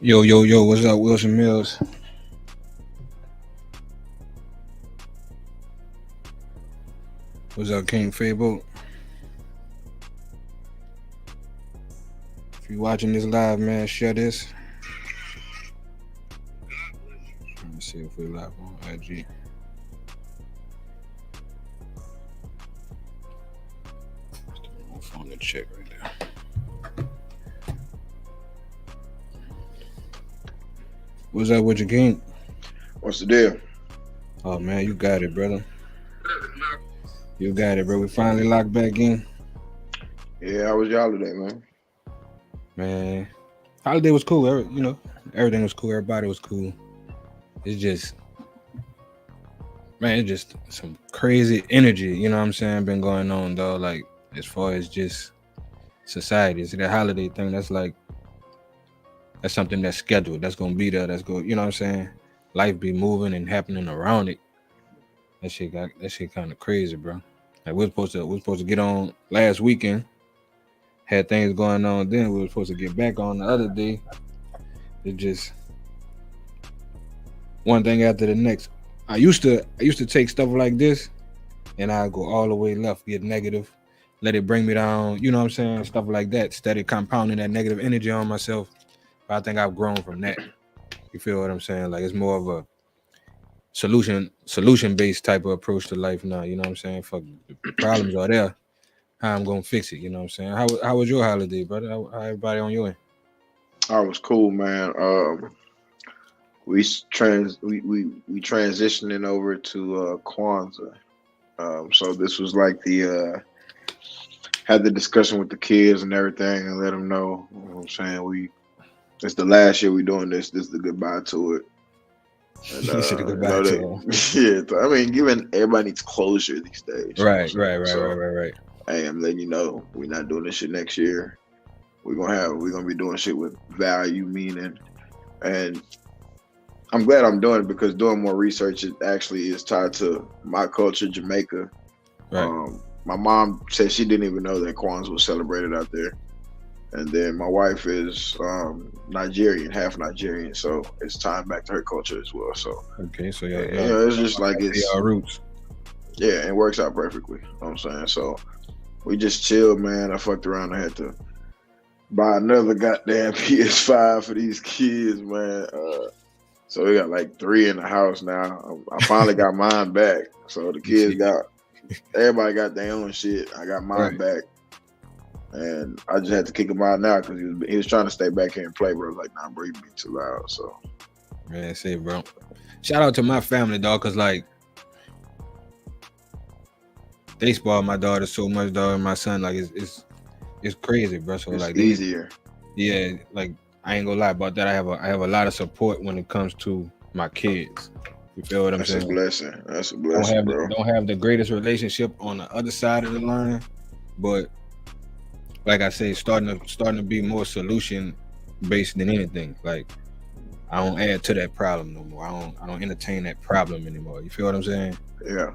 Yo, yo, yo, what's up, Wilson Mills? What's up, King Fabo? If you watching this live, man, share this. Let me see if we live on IG. My phone to check right there. What's up with your King? What's the deal? Oh man, you got it, brother. You got it, bro. We finally locked back in. Yeah, how was your holiday, man? Man, holiday was cool. Everything was cool. Everybody was cool. It's just, man, it's just some crazy energy. You know what I'm saying? Been going on though. Like as far as just society, see that holiday thing. That's something that's scheduled. That's gonna be there. That's go. You know what I'm saying? Life be moving and happening around it. That shit kind of crazy, bro. Like we are supposed to get on last weekend. Had things going on then. We were supposed to get back on the other day. It just one thing after the next. I used to take stuff like this, and I go all the way left, get negative, let it bring me down. You know what I'm saying? Stuff like that. Steady compounding that negative energy on myself. But I think I've grown from that. You feel what I'm saying? Like it's more of a solution based type of approach to life now. You know what I'm saying? Fuck the problems are there. How I'm gonna fix it? You know what I'm saying? How was your holiday, brother? How everybody on your end? I was cool, man. We transitioning over to Kwanzaa. So this was like the had the discussion with the kids and everything, and let them know. You know what I'm saying? It's the last year we doing this. This is the goodbye to it. And You said you goodbye know to that, all. yeah. I mean, given everybody needs closure these days. You know Right, what I'm right, saying? right, right, So right, right. hey, I'm letting you know we're not doing this shit next year. We're gonna be doing shit with value, meaning, and I'm glad I'm doing it because doing more research it actually is tied to my culture, Jamaica. Right. My mom said she didn't even know that Kwanzaa was celebrated out there, and then my wife is Nigerian, half Nigerian, so it's tied back to her culture as well. So Okay, so you know, it's just like y'all roots. yeah, it works out perfectly. You know what I'm saying? So we just chilled, man. I fucked around. I had to buy another goddamn PS5 for these kids, man. So we got like three in the house now. I finally got mine back. So the You kids see, got everybody got their own shit. I got mine right, back, and I just had to kick him out now because he was trying to stay back here and play. But I was like, nah, bro, you be too loud. So man. Say, bro. Shout out to my family, dog, cause like they spoil my daughter so much, dog. And my son, like, it's crazy, bro. So it's like easier. yeah, like I ain't gonna lie about that. I have a lot of support when it comes to my kids. You feel what I'm That's a saying? blessing. That's a Don't blessing, have bro. don't have the greatest relationship on the other side of the line, but like I say, starting to be more solution based than anything. Like I don't add to that problem no more. I don't entertain that problem anymore. You feel what I'm saying? Yeah.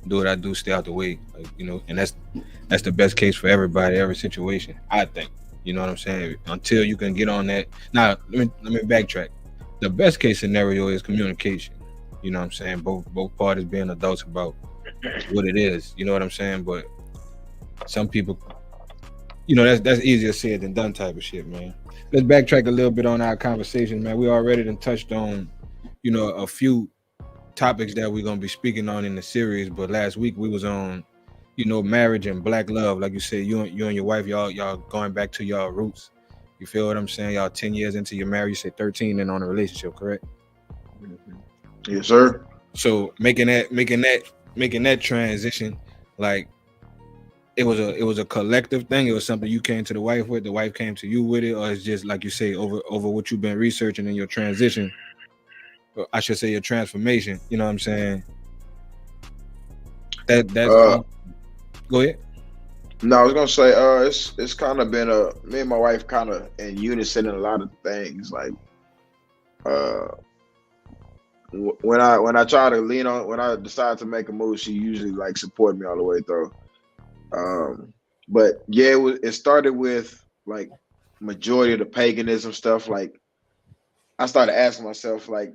Do what I do, stay out the way. Like, and that's the best case for everybody, every situation. I think. You know what I'm saying? Until you can get on that. Now let me backtrack. The best case scenario is communication. You know what I'm saying? Both parties being adults about what it is. You know what I'm saying? But some people, that's easier said than done type of shit, man. Let's backtrack a little bit on our conversation, man. We already done touched on, a few topics that we're gonna be speaking on in the series. But last week we was on, marriage and black love. Like you said, you and your wife, y'all going back to y'all roots. You feel what I'm saying? Y'all 10 years into your marriage, you said 13 and on a relationship, correct? Yes, sir. So making that transition, like it was a collective thing. It was something you came to the wife with, the wife came to you with it, or it's just like you say over what you've been researching in your transition. Or I should say your transformation. You know what I'm saying? That's Uh, go ahead. no, I was gonna say, it's kind of been me and my wife kind of in unison in a lot of things. Like, uh, when I try to lean on, when I decide to make a move, she usually like support me all the way through. Um, but yeah, it started with like majority of the paganism stuff, like I started asking myself, like,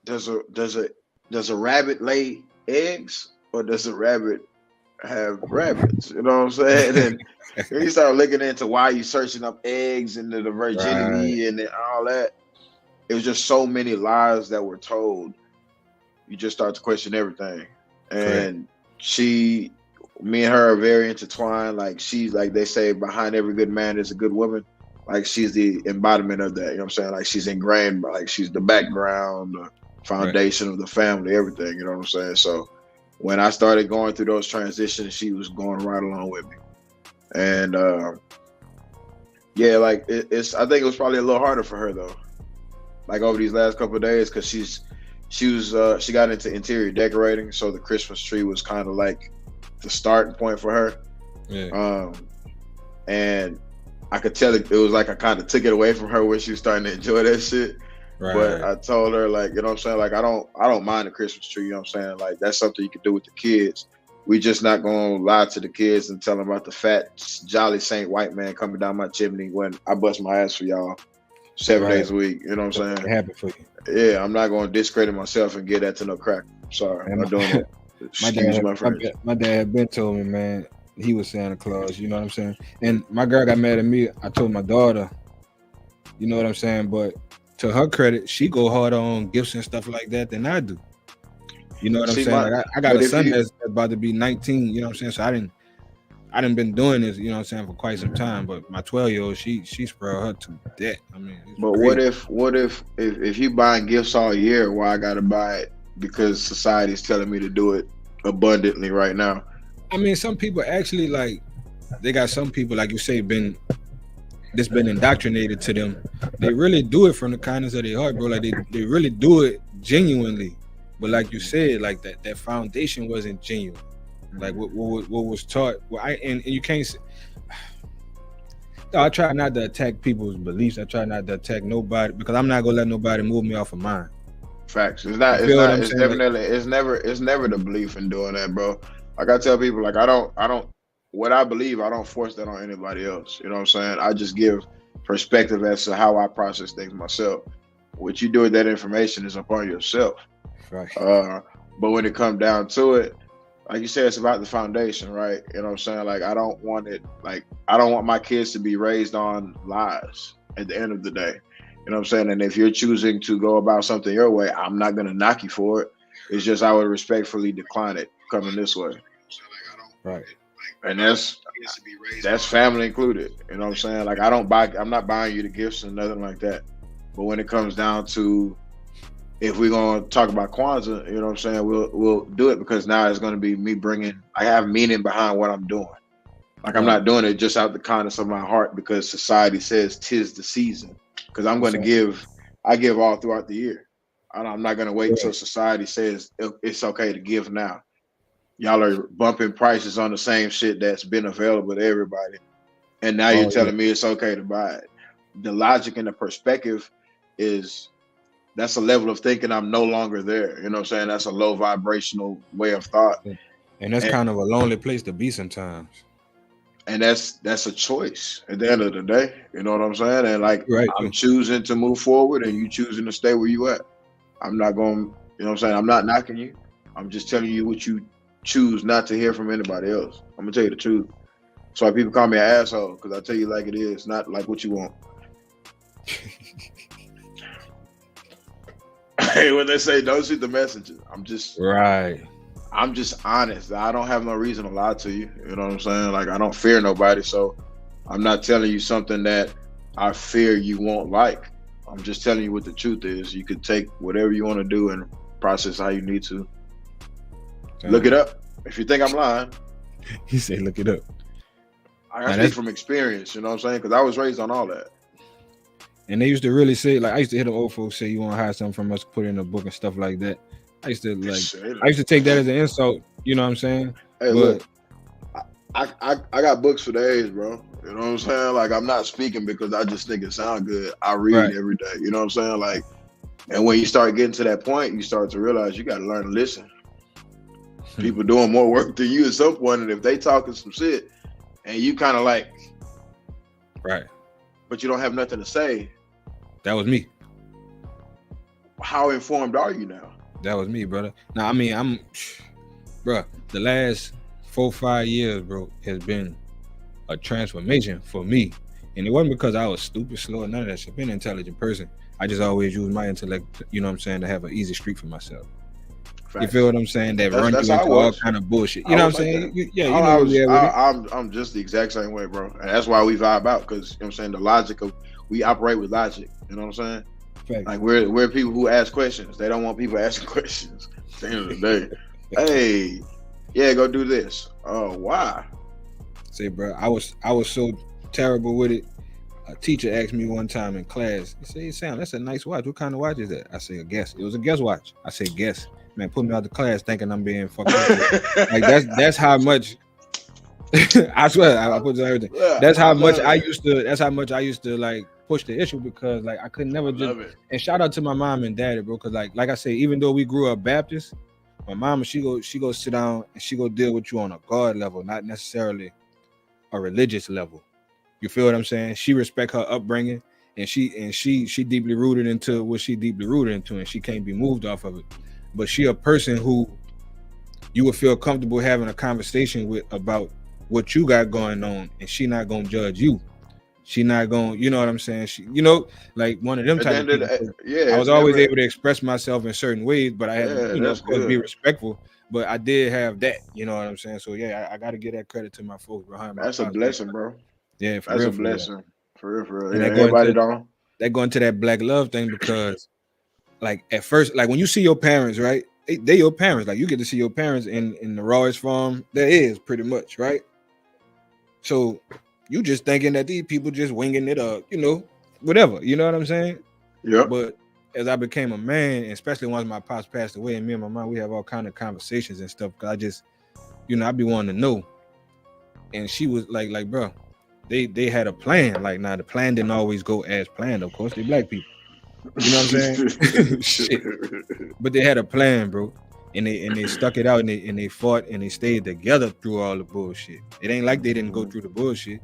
does a rabbit lay eggs, or does a rabbit have rabbits? You know what I'm saying? And then you start looking into why you searching up eggs and the Right. virginity and all that. It was just so many lies that were told. You just start to question everything. Correct. And me and her are very intertwined. Like, she's, like they say, behind every good man is a good woman. Like, she's the embodiment of that. You know what I'm saying? Like, she's ingrained, like, she's the background, the Right. foundation of the family, everything. You know what I'm saying? So when I started going through those transitions, she was going right along with me. And yeah, like, I think it was probably a little harder for her though. Like, over these last couple of days, because she got into interior decorating, so the Christmas tree was kind of like the starting point for her. Yeah. And I could tell it was like I kind of took it away from her when she was starting to enjoy that shit. Right. But I told her, like, you know what I'm saying? Like, I don't mind the Christmas tree, you know what I'm saying? Like, that's something you can do with the kids. We just not gonna lie to the kids and tell them about the fat, jolly Saint white man coming down my chimney when I bust my ass for y'all 7 days a week. You know what I'm saying? Happy for you. Yeah, I'm not gonna discredit myself and get that to no crack. Sorry, I'm not doing it. My dad had been told me, man, he was Santa Claus. You know what I'm saying? And my girl got mad at me. I told my daughter, you know what I'm saying? But to her credit, she go harder on gifts and stuff like that than I do. You know what I'm saying? Like, I got a son that's about to be 19. You know what I'm saying? So I didn't been doing this, you know what I'm saying, for quite some time. But my 12-year-old, she spoiled her to death. I mean, but crazy. what if you buying gifts all year, why I gotta buy it because society's telling me to do it abundantly right now? I mean, some people actually, like, they got some people, like you say, been indoctrinated to them. They really do it from the kindness of their heart, bro. Like, they really do it genuinely. But like you said, like that foundation wasn't genuine. Like what was taught. Well, and you can't say, no, I try not to attack people's beliefs. I try not to attack nobody because I'm not gonna let nobody move me off of mine. Facts. It's never the belief in doing that, bro. Like, I tell people, like, I don't what I believe, I don't force that on anybody else. You know what I'm saying? I just give perspective as to how I process things myself. What you do with that information is upon yourself. Right. But when it comes down to it, like you said, it's about the foundation, right? You know what I'm saying? Like, I don't want my kids to be raised on lies at the end of the day. You know what I'm saying? And if you're choosing to go about something your way, I'm not going to knock you for it. It's just I would respectfully decline it coming this way. Right. And that's family included. You know what I'm saying? Like, I'm not buying you the gifts and nothing like that. But when it comes down to, if we're going to talk about Kwanzaa, you know what I'm saying, we'll do it because now it's going to be me I have meaning behind what I'm doing. Like, I'm not doing it just out the kindness of my heart because society says 'tis the season. Because I'm going to I give all throughout the year. I'm not going to wait until society says it's okay to give now. Y'all are bumping prices on the same shit that's been available to everybody. And now you're telling me it's okay to buy it. The logic and the perspective is, that's a level of thinking I'm no longer there. You know what I'm saying? That's a low vibrational way of thought. And that's kind of a lonely place to be sometimes. And that's a choice at the end of the day. You know what I'm saying? And like, I'm choosing to move forward and you choosing to stay where you at. I'm not going, you know what I'm saying? I'm not knocking you. I'm just telling you what you choose not to hear from anybody else. I'm gonna tell you the truth. So why people call me an asshole, because I tell you like it is, not like what you want. Hey, when they say don't shoot the messenger, I'm just honest. I don't have no reason to lie to you. You know what I'm saying? Like, I don't fear nobody, so I'm not telling you something that I fear you won't like. I'm just telling you what the truth is. You could take whatever you want to do and process how you need to. Look it up. If you think I'm lying, he said, "Look it up." I speak from experience. You know what I'm saying? Because I was raised on all that. And they used to really say, like, I used to hear the old folks say, "You want to hide something from us, put it in a book," and stuff like that. I used to take that as an insult. You know what I'm saying? Hey, look, I got books for days, bro. You know what I'm saying? Like, I'm not speaking because I just think it sounds good. I read every day. You know what I'm saying? Like, and when you start getting to that point, you start to realize you got to learn to listen. People doing more work than you at some point, and if they talking some shit, and you kind of like, right, but you don't have nothing to say. That was me. how informed are you now? That was me, brother. Now, I mean, bro, the last 4-5 years, bro, has been a transformation for me. And it wasn't because I was stupid, slow, none of that shit. I've been an intelligent person. I just always use my intellect, you know what I'm saying, to have an easy street for myself. Facts. You feel what I'm saying? That run that's you into all kind of bullshit. You know what I'm saying? You know where we at with it. I'm just the exact same way, bro. And that's why we vibe out, because, you know what I'm saying, the logic of, we operate with logic. You know what I'm saying? Facts. Like, we're people who ask questions. They don't want people asking questions. At the end of the day. Hey, yeah, go do this. Oh, why? Say, bro, I was so terrible with it. A teacher asked me one time in class, he said, "Hey, Sam, that's a nice watch. What kind of watch is that?" I said, "A guess." It was a guess watch. I said, "Guess." Man, put me out the class thinking I'm being fucked up. Like, that's how much I swear I put everything. Yeah, that's how much I used to like push the issue, because like I could never just. And shout out to my mom and daddy, bro, because like I say, even though we grew up Baptist, my mama, she go sit down and she go deal with you on a God level, not necessarily a religious level. You feel what I'm saying? She respect her upbringing, and she deeply rooted into what she deeply rooted into, and she can't be moved off of it. But she a person who you would feel comfortable having a conversation with about what you got going on, and she not gonna judge you. She not gonna, you know what I'm saying? She, you know, like one of them type of people. I was always able to express myself in certain ways, but I had to, you know, of course, be respectful. But I did have that, you know what I'm saying? So yeah, I got to give that credit to my folks behind my. That's a blessing, bro. Yeah, that's a blessing. For real. And everybody don't. They go into that black love thing, because, like, at first, like when you see your parents, right? They your parents. Like, you get to see your parents in the rawest form there is, pretty much, right? So you just thinking that these people just winging it up, you know, whatever. You know what I'm saying? Yeah. But as I became a man, especially once my pops passed away, and me and my mom, we have all kind of conversations and stuff. Cause I just, you know, I be wanting to know. And she was like, bro, they had a plan. Like, now the plan didn't always go as planned. Of course, they black people. You know what I'm saying? Shit. But they had a plan, bro. And they stuck it out, and they fought, and they stayed together through all the bullshit. It ain't like they didn't go through the bullshit.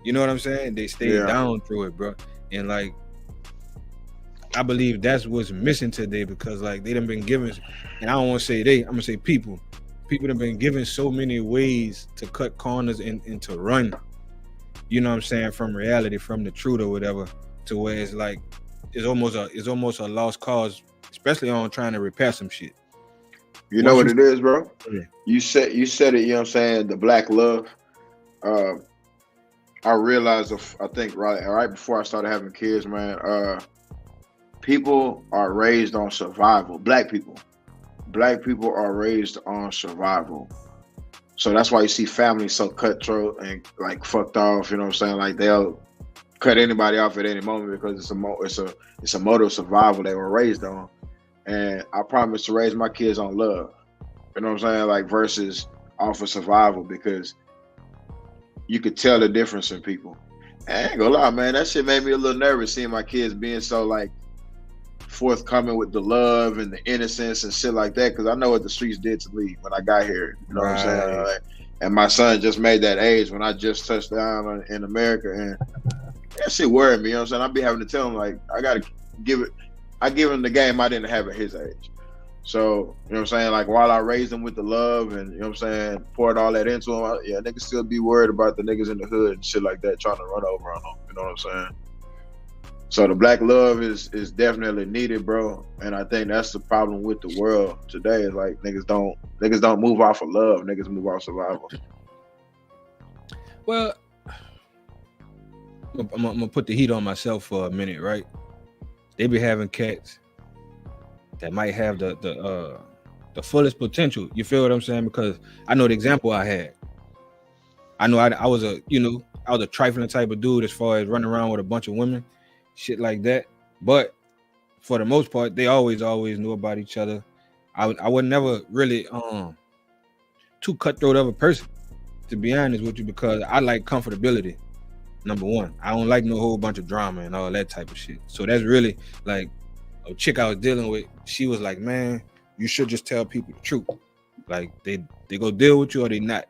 You know what I'm saying? They stayed down through it, bro. And like, I believe that's what's missing today, because like they done been given, and I don't want to say they, I'm gonna say people have been given so many ways to cut corners and to run, you know what I'm saying, from reality, from the truth or whatever, to where it's like it's almost a lost cause, especially on trying to repair some shit. You know what it is, bro? Yeah. You said it, you know what I'm saying, the black love. I realized, I think right before I started having kids, man, people are raised on survival. Black people are raised on survival. So that's why you see families so cutthroat and like fucked off, you know what I'm saying? Like, they'll cut anybody off at any moment because it's a mode of survival they were raised on. And I promise to raise my kids on love. You know what I'm saying? Like, versus off of survival, because you could tell the difference in people. I ain't gonna lie, man, that shit made me a little nervous, seeing my kids being so like forthcoming with the love and the innocence and shit like that, because I know what the streets did to me when I got here. You know what I'm saying? Like, and my son just made that age when I just touched down in America, and that shit worried me. You know what I'm saying? I be having to tell him, like, I give him the game I didn't have at his age. So, you know what I'm saying? Like, while I raised him with the love and, you know what I'm saying, poured all that into him, niggas still be worried about the niggas in the hood and shit like that trying to run over on them. You know what I'm saying? So the black love is definitely needed, bro. And I think that's the problem with the world today. Is like, niggas don't move off of love. Niggas move off survival. Well, I'm gonna put the heat on myself for a minute, right? They be having cats that might have the fullest potential. You feel what I'm saying? Because I know the example I had. I know I was a trifling type of dude as far as running around with a bunch of women, shit like that. But for the most part, they always knew about each other. I was never really too cutthroat of a person, to be honest with you, because I like comfortability. Number one, I don't like no whole bunch of drama and all that type of shit. So that's really like a chick I was dealing with. She was like, man, you should just tell people the truth. Like, they go deal with you or they not.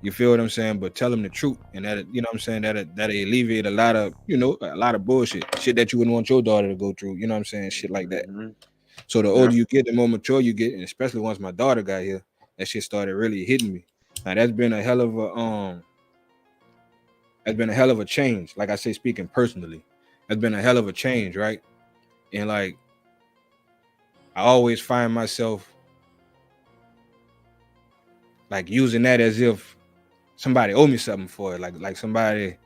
You You feel what I'm saying? But tell them the truth, and that, you know what I'm saying, that alleviate a lot of, you know, a lot of bullshit, shit that you wouldn't want your daughter to go through. You know what I'm saying? Shit like that. So the older you get, the more mature you get, and especially once my daughter got here, that shit started really hitting me. Now that's been a hell of a change. Like I say, speaking personally, that's been a hell of a change, right? And like, I always find myself like using that as if somebody owe me something for it. Like somebody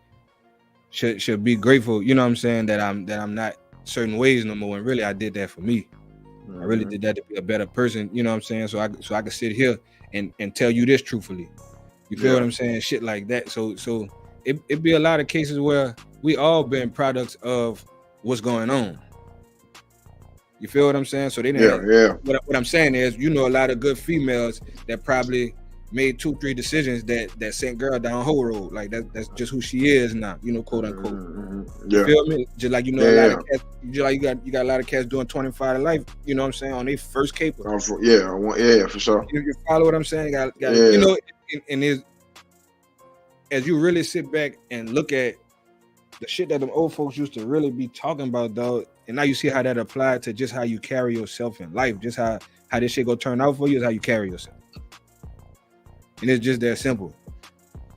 should be grateful, you know what I'm saying, that I'm not certain ways no more. And really I did that for me. I really did that to be a better person, you know what I'm saying? So I could sit here and tell you this truthfully. You feel what I'm saying? Shit like that. So it be a lot of cases where we all been products of what's going on. You feel what I'm saying? So they didn't what I'm saying is, you know, a lot of good females that probably made 2-3 decisions that sent girl down whole road. Like that's just who she is now, you know, quote unquote. You feel me? Just like, you know, a lot of cats, just like you got a lot of cats doing 25 to life, you know what I'm saying, on their first caper. For sure. You follow what I'm saying? Got you know, and as you really sit back and look at the shit that them old folks used to really be talking about, dog, and now you see how that applied to just how you carry yourself in life, just how this shit go turn out for you is how you carry yourself. And it's just that simple.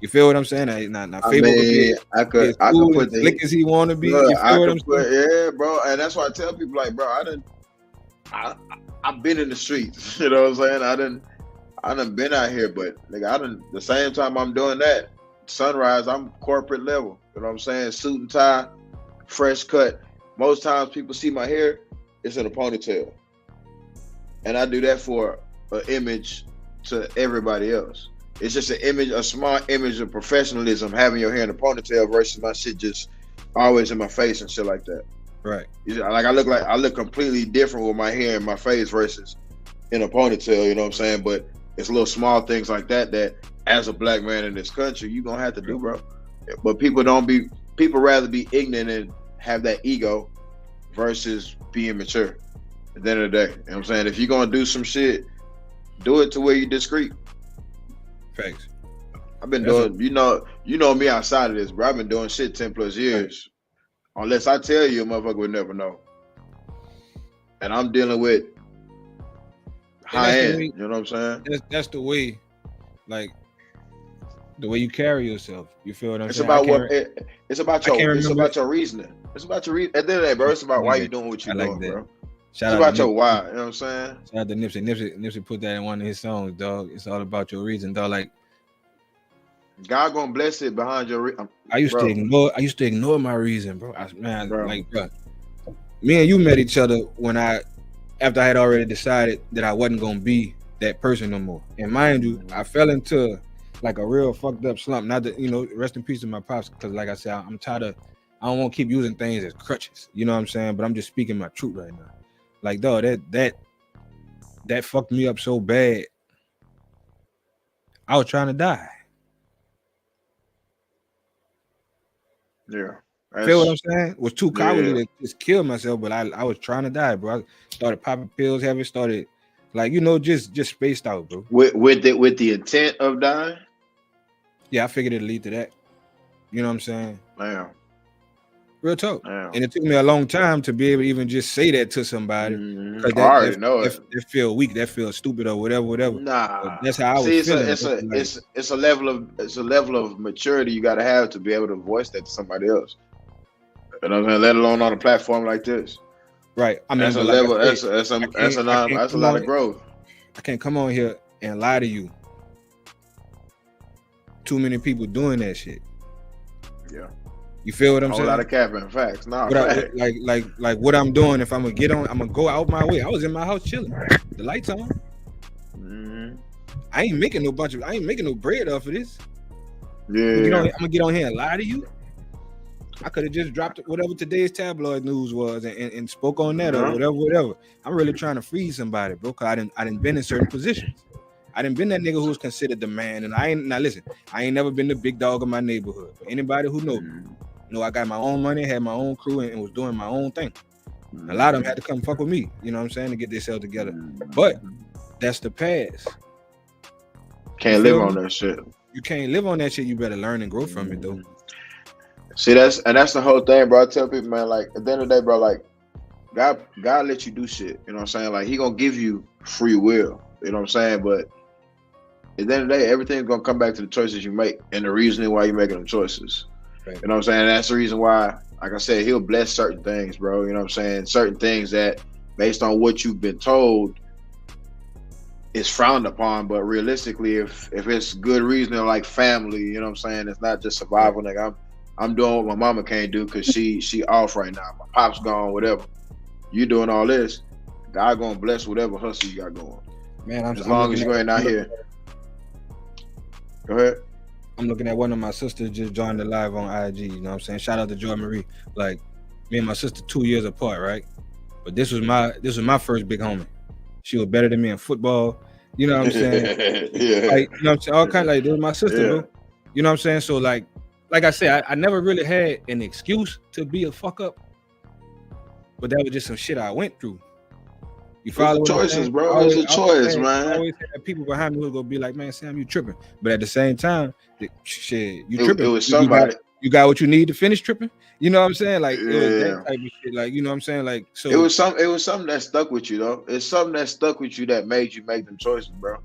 You feel what I'm saying? I could put the slick as he want to be. Look, you feel what I'm saying? Yeah, bro. And that's why I tell people, like, bro, I've been in the streets. You know what I'm saying? I done been out here, but nigga, the same time I'm doing that, sunrise, I'm corporate level. You know what I'm saying? Suit and tie, fresh cut. Most times people see my hair, it's in a ponytail. And I do that for an image to everybody else. It's just an image, a small image of professionalism, having your hair in a ponytail versus my shit just always in my face and shit like that. Right. Like I look completely different with my hair in my face versus in a ponytail, you know what I'm saying? But it's little small things like that as a black man in this country, you're gonna have to do, bro. But people rather be ignorant and have that ego versus being mature at the end of the day. You know what I'm saying? If you're gonna do some shit, do it to where you're discreet. Facts. I've been doing, you know me outside of this, bro. I've been doing shit 10 plus years. Right. Unless I tell you, a motherfucker would never know. And I'm dealing with high end, you know what I'm saying? That's the way, like, the way you carry yourself. You feel what I'm saying? It's about your reasoning. It's about your reason. At the end of the day, bro, it's about why you doing what you're doing, bro. It's about your why, you know what I'm saying? Shout out to Nipsey. Nipsey put that in one of his songs, dog. It's all about your reason, dog. Like, God gonna bless it behind your reason. I used to ignore my reason, bro. Like, bro, me and you met each other after I had already decided that I wasn't gonna be that person no more. And mind you, I fell into like a real fucked up slump. Not that, you know, rest in peace to my pops, because like I said, I'm tired of, I don't want to keep using things as crutches. You know what I'm saying? But I'm just speaking my truth right now. Like, dog, that fucked me up so bad. I was trying to die. Yeah. Feel what I'm saying? Was too cowardly to just kill myself, but I was trying to die, bro. I started popping pills, started, like, you know, just spaced out, bro. With the intent of dying? Yeah, I figured it'd lead to that. You know what I'm saying? Damn. Real talk. And it took me a long time to be able to even just say that to somebody. I already know it. That feel weak, that feel stupid or whatever. Nah. But that's how I was feeling. It's a level of maturity you gotta have to be able to voice that to somebody else. You know what I'm saying? Let alone on a platform like this. Right. I mean, that's a level. That's a lot of growth. I can't come on here and lie to you. Too many people doing that shit. Yeah. You feel what I'm saying? A lot of capping. Facts. Nah. Like what I'm doing. If I'm gonna get on, I'm gonna go out my way. I was in my house chilling. The lights on. Mm-hmm. I ain't making no bread off of this. Yeah. I'm gonna get on here and lie to you. I could have just dropped whatever today's tabloid news was and spoke on that or whatever. I'm really trying to free somebody, bro. Cause I didn't been in certain positions. I didn't been that nigga who was considered the man. And I ain't never been the big dog of my neighborhood. But anybody who know me, you know, I got my own money, had my own crew, and was doing my own thing. A lot of them had to come fuck with me, you know what I'm saying, to get themselves together. But that's the past. Can't live on that shit. you can't live on that shit. You better learn and grow from it though. See, that's the whole thing, bro. I tell people, man, like at the end of the day, bro, like God let you do shit. You know what I'm saying? Like He gonna give you free will. You know what I'm saying? But at the end of the day, everything's gonna come back to the choices you make and the reasoning why you're making them choices. Right. You know what I'm saying? And that's the reason why, like I said, He'll bless certain things, bro. You know what I'm saying? Certain things that, based on what you've been told, is frowned upon. But realistically, if it's good reasoning, like family, you know what I'm saying? It's not just survival. Like I'm doing what my mama can't do because she off right now. My pop's gone, whatever. You doing all this, God gonna bless whatever hustle you got going. Man, as long as you're going out here. Go ahead. I'm looking at one of my sisters just joined the live on IG. You know what I'm saying? Shout out to Joy Marie. Like me and my sister 2 years apart, right? But this was my first big homie. She was better than me in football. You know what I'm saying? Yeah. Like, you know what I'm saying? All kind of like, this was my sister, bro. You know what I'm saying? So like I said, I never really had an excuse to be a fuck up. But that was just some shit I went through. You follow choices, bro. It's a choice, man. I always had people behind me who gonna be like, man, Sam, you tripping. But at the same time, shit, you tripping. It was somebody. You got what you need to finish tripping. You know what I'm saying? Like, it was that type of shit. Like, you know what I'm saying? Like, so it was something that stuck with you, though. It's something that stuck with you that made you make them choices, bro.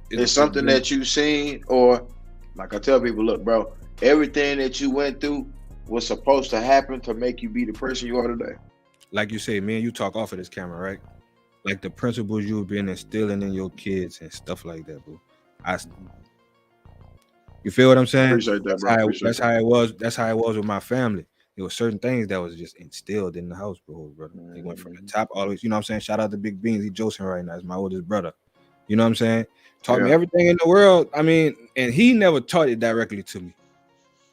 It's something that you seen, or like I tell people, look, bro, everything that you went through was supposed to happen to make you be the person you are today. Like you say, me and you talk off of this camera, right? Like the principles you've been instilling in your kids and stuff like that, bro. You feel what I'm saying? Appreciate that, bro. That's how it was. That's how it was with my family. There were certain things that was just instilled in the house, bro. They went from the top always. You know what I'm saying? Shout out to Big Beans. He Joseph right now. He's my oldest brother. You know what I'm saying? Taught me everything in the world. I mean, and he never taught it directly to me.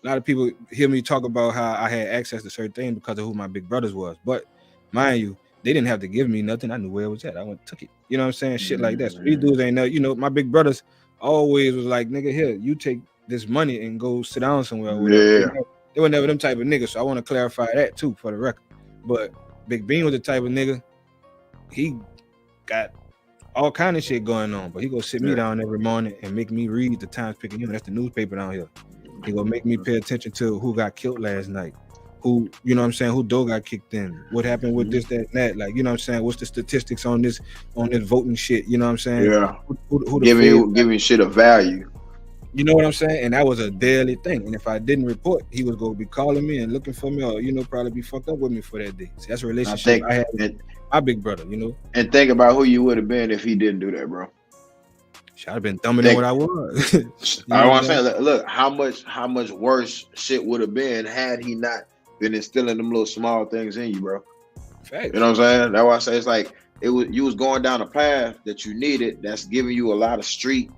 A lot of people hear me talk about how I had access to certain things because of who my big brothers was. But mind you, they didn't have to give me nothing. I knew where it was at. I went and took it. You know what I'm saying? Shit like that. So these dudes ain't know. You know, my big brothers always was like, nigga, here, you take this money and go sit down somewhere. They were never them type of niggas. So I want to clarify that too for the record. But Big Bean was the type of nigga, he got all kind of shit going on. But he go sit me down every morning and make me read the Times-Picayune. That's the newspaper down here. He gonna make me pay attention to who got killed last night. Who, you know what I'm saying, who Doe got kicked in, what happened with this, that, and that. Like, you know what I'm saying, what's the statistics on this voting shit, you know what I'm saying? Yeah. Who giving shit a value. You know what I'm saying? And that was a daily thing. And if I didn't report, he was gonna be calling me and looking for me, or, you know, probably be fucked up with me for that day. See, that's a relationship I had with my big brother, you know. And think about who you would have been if he didn't do that, bro. I'd have been thumbing in what I was. I want to say, look, how much worse shit would have been had he not been instilling them little small things in you, bro. Facts. You know what I'm saying? That's why I say it's like you was going down a path that you needed, that's giving you a lot of street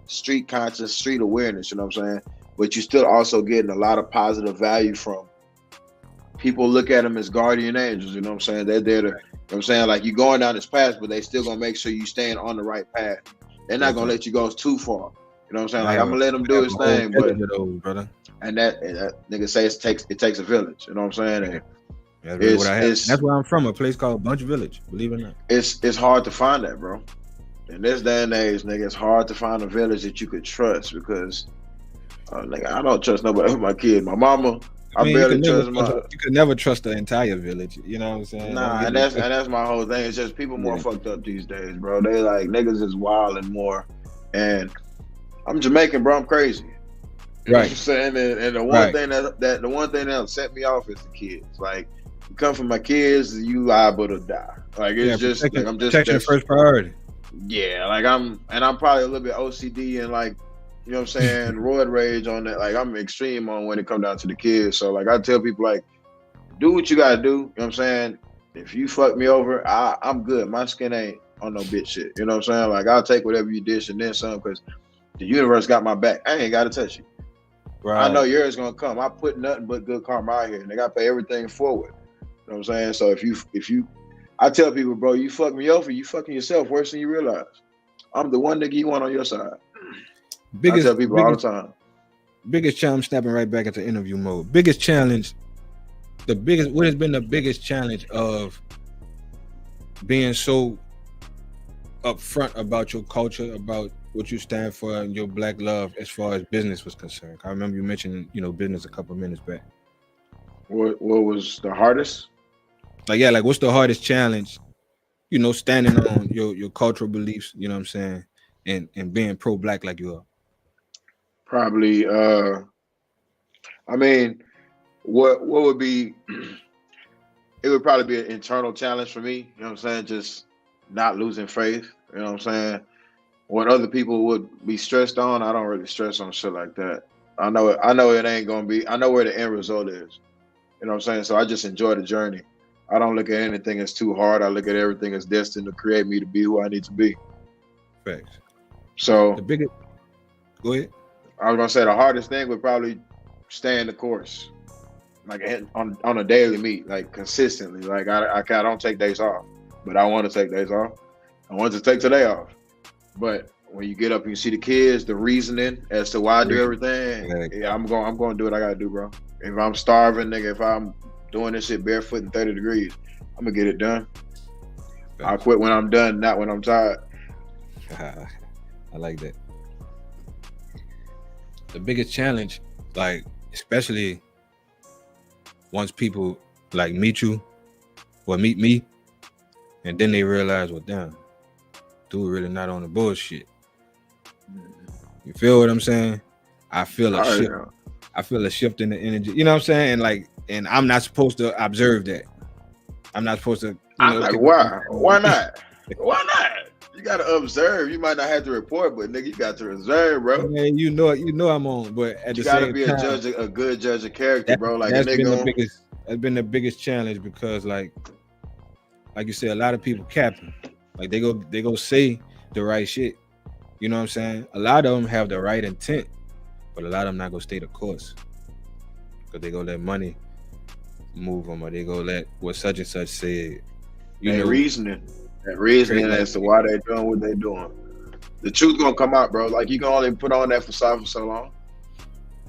conscious, street awareness, you know what I'm saying? But you still also getting a lot of positive value from people. Look at them as guardian angels, you know what I'm saying? They're there to, you know what I'm saying? Like, you're going down this path, but they still gonna make sure you staying on the right path. They're not gonna let you go too far. You know what I'm saying? Like, I'm gonna let him do his thing, but brother. And that nigga say it takes a village. You know what I'm saying? And that's where I'm from, a place called Bunch Village. Believe it or not. It's hard to find that, bro. In this day and age, nigga, it's hard to find a village that you could trust because, nigga, I don't trust nobody with my kid. My mama, I barely trust my. You could never trust the entire village. You know what I'm saying? Nah, and that's my whole thing. It's just people more fucked up these days, bro. They like niggas is wild and more. And I'm Jamaican, bro. I'm crazy. You know what I'm saying? And the one thing the one thing that set me off is the kids. Like, you come from my kids, you liable to die. Like, it's just like, I'm just protection first priority. Yeah, like I'm probably a little bit OCD and, like, you know what I'm saying, roid rage on that. Like, I'm extreme on when it come down to the kids. So, like, I tell people, like, do what you gotta do. You know what I'm saying? If you fuck me over, I'm good. My skin ain't on no bitch shit. You know what I'm saying? Like, I'll take whatever you dish and then some, because the universe got my back. I ain't gotta touch you. Right. I know yours gonna come. I put nothing but good karma out here, and they gotta pay everything forward. You know what I'm saying? So if you, I tell people, bro, you fuck me over, you fucking yourself worse than you realize. I'm the one nigga you want on your side. I tell people all the time. Biggest challenge, snapping right back into interview mode. Biggest challenge, what has been the biggest challenge of being so upfront about your culture, about what you stand for and your black love as far as business was concerned. I remember you mentioning, business a couple minutes back. What was the hardest? Like, yeah, like what's the hardest challenge, standing on your cultural beliefs, you know what I'm saying, and being pro black like you are. Probably. I mean, what would be? It would probably be an internal challenge for me. You know what I'm saying? Just not losing faith. You know what I'm saying? What other people would be stressed on, I don't really stress on shit like that. I know it. I know it ain't gonna be. I know where the end result is. You know what I'm saying? So I just enjoy the journey. I don't look at anything as too hard. I look at everything as destined to create me to be who I need to be. Facts. So The biggest. Go ahead. I was gonna say the hardest thing would probably staying the course, like on a daily meet, like consistently. Like I don't take days off, but I want to take days off. I want to take today off, but when you get up and you see the kids, the reasoning as to why I do everything, yeah, I'm going to do what I gotta do, bro. If I'm starving, nigga, if I'm doing this shit barefoot in 30 degrees, I'm gonna get it done. I'll quit when I'm done, not when I'm tired. I like that. The biggest challenge, like, especially once people like meet you or meet me, and then they realize, well, damn, dude really not on the bullshit. You feel what I'm saying? I feel a shift. Yeah. I feel a shift in the energy. You know what I'm saying? And I'm not supposed to observe that. I'm not supposed to. I'm like, why? Why not? Why not? You gotta observe. You might not have to report, but nigga, you got to observe, bro. Man, you know I'm on. But at you the gotta same be time, a good judge of character, bro. Like that's been the biggest challenge because, like you said, a lot of people capping. Like they go say the right shit. You know what I'm saying? A lot of them have the right intent, but a lot of them not gonna stay the course because they gonna let money move them, or they gonna let what such and such said. Reasoning as to why they doing what they doing. The truth gonna come out, bro. Like you can only put on that facade for so long,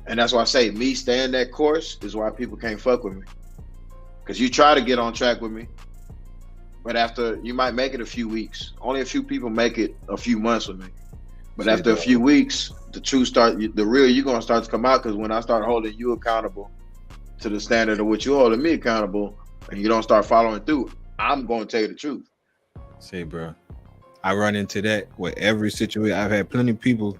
and that's why I say me staying that course is why people can't fuck with me. Because you try to get on track with me, but after you might make it a few weeks. Only a few people make it a few months with me. But after a few weeks, the truth the real you gonna start to come out. Because when I start holding you accountable to the standard of what you holding me accountable, and you don't start following through, I'm gonna tell you the truth. Say, bro, I run into that with every situation. I've had plenty of people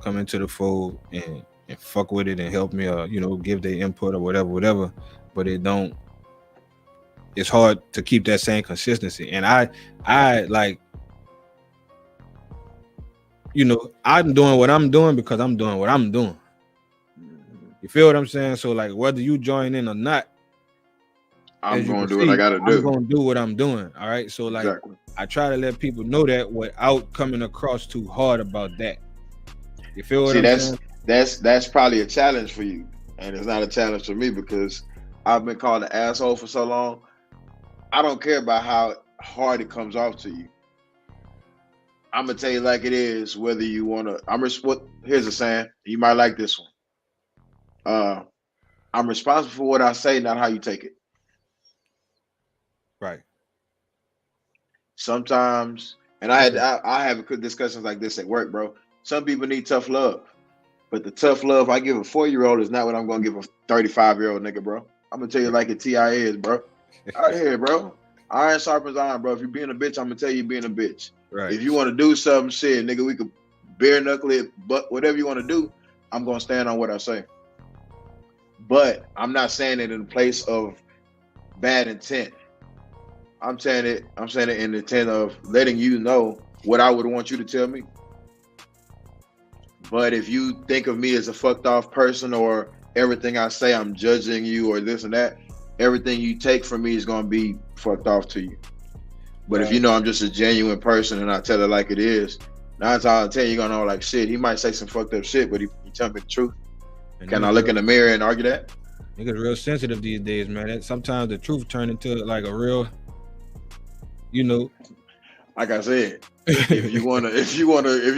come into the fold and fuck with it and help me, or give their input or whatever. But it don't. It's hard to keep that same consistency, and I like. I'm doing what I'm doing because I'm doing what I'm doing. You feel what I'm saying? So, like, whether you join in or not, I'm going to do what I got to do. I'm going to do what I'm doing. All right. So, like, exactly. I try to let people know that without coming across too hard about that. You feel what I'm saying? That's probably a challenge for you, and it's not a challenge for me because I've been called an asshole for so long. I don't care about how hard it comes off to you. I'm gonna tell you like it is, whether you wanna. Here's a saying. You might like this one. I'm responsible for what I say, not how you take it. Right. Sometimes, and I have discussions like this at work, bro. Some people need tough love, but the tough love I give a 4-year-old is not what I'm gonna give a 35-year-old nigga, bro. I'm gonna tell you like a TI is, bro. Out here, bro. Iron sharpens iron, bro. If you're being a bitch, I'm gonna tell you being a bitch. Right. If you want to do something, shit, nigga, we could bare knuckle it, but whatever you want to do, I'm gonna stand on what I say. But I'm not saying it in place of bad intent. I'm saying it in the intent of letting you know what I would want you to tell me. But if you think of me as a fucked off person, or everything I say I'm judging you, or this and that, everything you take from me is gonna be fucked off to you. But if you know I'm just a genuine person and I tell it like it is, 9 times out of 10 you're gonna know, like, shit, he might say some fucked up shit, but he tell me the truth. And can I look in the mirror and argue that? Niggas real sensitive these days, man. Sometimes the truth turn into like a real, like I said, if you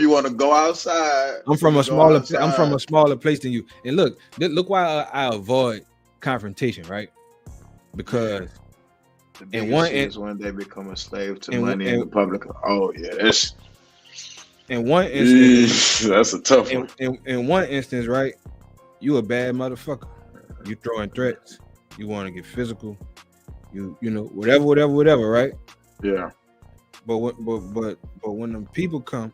wanna go outside. I'm from a smaller place than you. And look why I avoid confrontation, right? Because the biggest is when they become a slave to money in the public. Oh yeah, in one instance, That's a tough one. In one instance, right? You a bad motherfucker. You throwing threats. You want to get physical. You know whatever, right? Yeah. But when them people come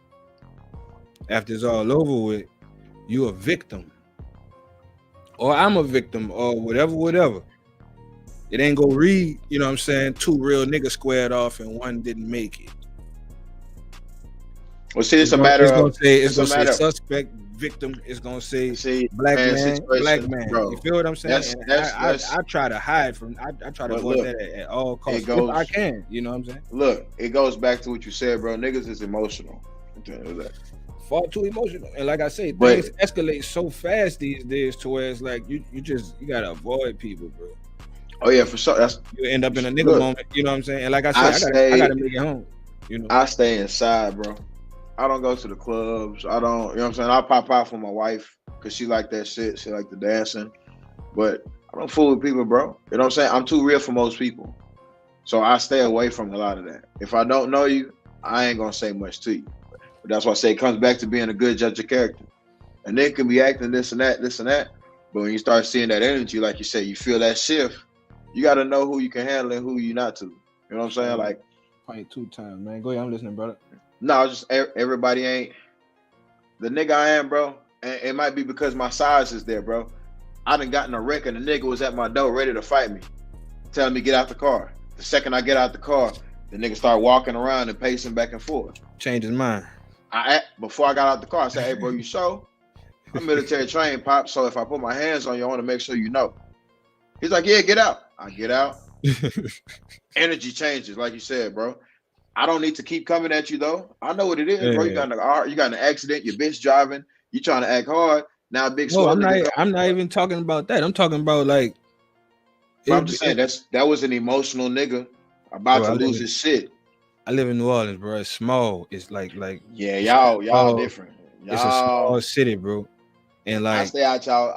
after it's all over with, you a victim, or I'm a victim, or whatever. It ain't gonna read. You know what I'm saying? Two real niggas squared off and one didn't make it. Well, see, it's gonna say suspect, victim. It's gonna say black man. Bro, you feel what I'm saying? I try to hide from. I try to avoid that at all costs if I can. You know what I'm saying? Look, it goes back to what you said, bro. Niggas is emotional. Far too emotional, and like I say, things escalate so fast these days to where it's like you gotta avoid people, bro. Oh yeah, for sure. You end up in a nigga moment. You know what I'm saying? And like I said, I gotta make it home. You know, I stay inside, bro. I don't go to the clubs. I don't, you know what I'm saying? I pop out for my wife because she like that shit. She like the dancing. But I don't fool with people, bro. You know what I'm saying? I'm too real for most people. So I stay away from a lot of that. If I don't know you, I ain't going to say much to you. But that's why I say it comes back to being a good judge of character. And they can be acting this and that. But when you start seeing that energy, like you said, you feel that shift, you got to know who you can handle and who you not to. You know what I'm saying? Like, probably 2 times, man. Go ahead, I'm listening, brother. No, just everybody ain't the nigga I am, bro. And it might be because my size is there, bro. I done gotten a wreck and the nigga was at my door ready to fight me, telling me get out the car. The second I get out the car, the nigga start walking around and pacing back and forth. Change his mind. Before I got out the car, I said, hey, bro, you sure? I'm military trained, Pop, so if I put my hands on you, I want to make sure you know. He's like, yeah, get out. I get out. Energy changes, like you said, bro. I don't need to keep coming at you though. I know what it is, bro. You got an accident. Your bitch driving. You trying to act hard. Now, big. No, I'm not even talking about that. I'm talking about like. I'm just saying that was an emotional nigga about to lose his shit. I live in New Orleans, bro. It's small. It's like yeah, y'all different. It's a small city, bro. And like I stay out y'all.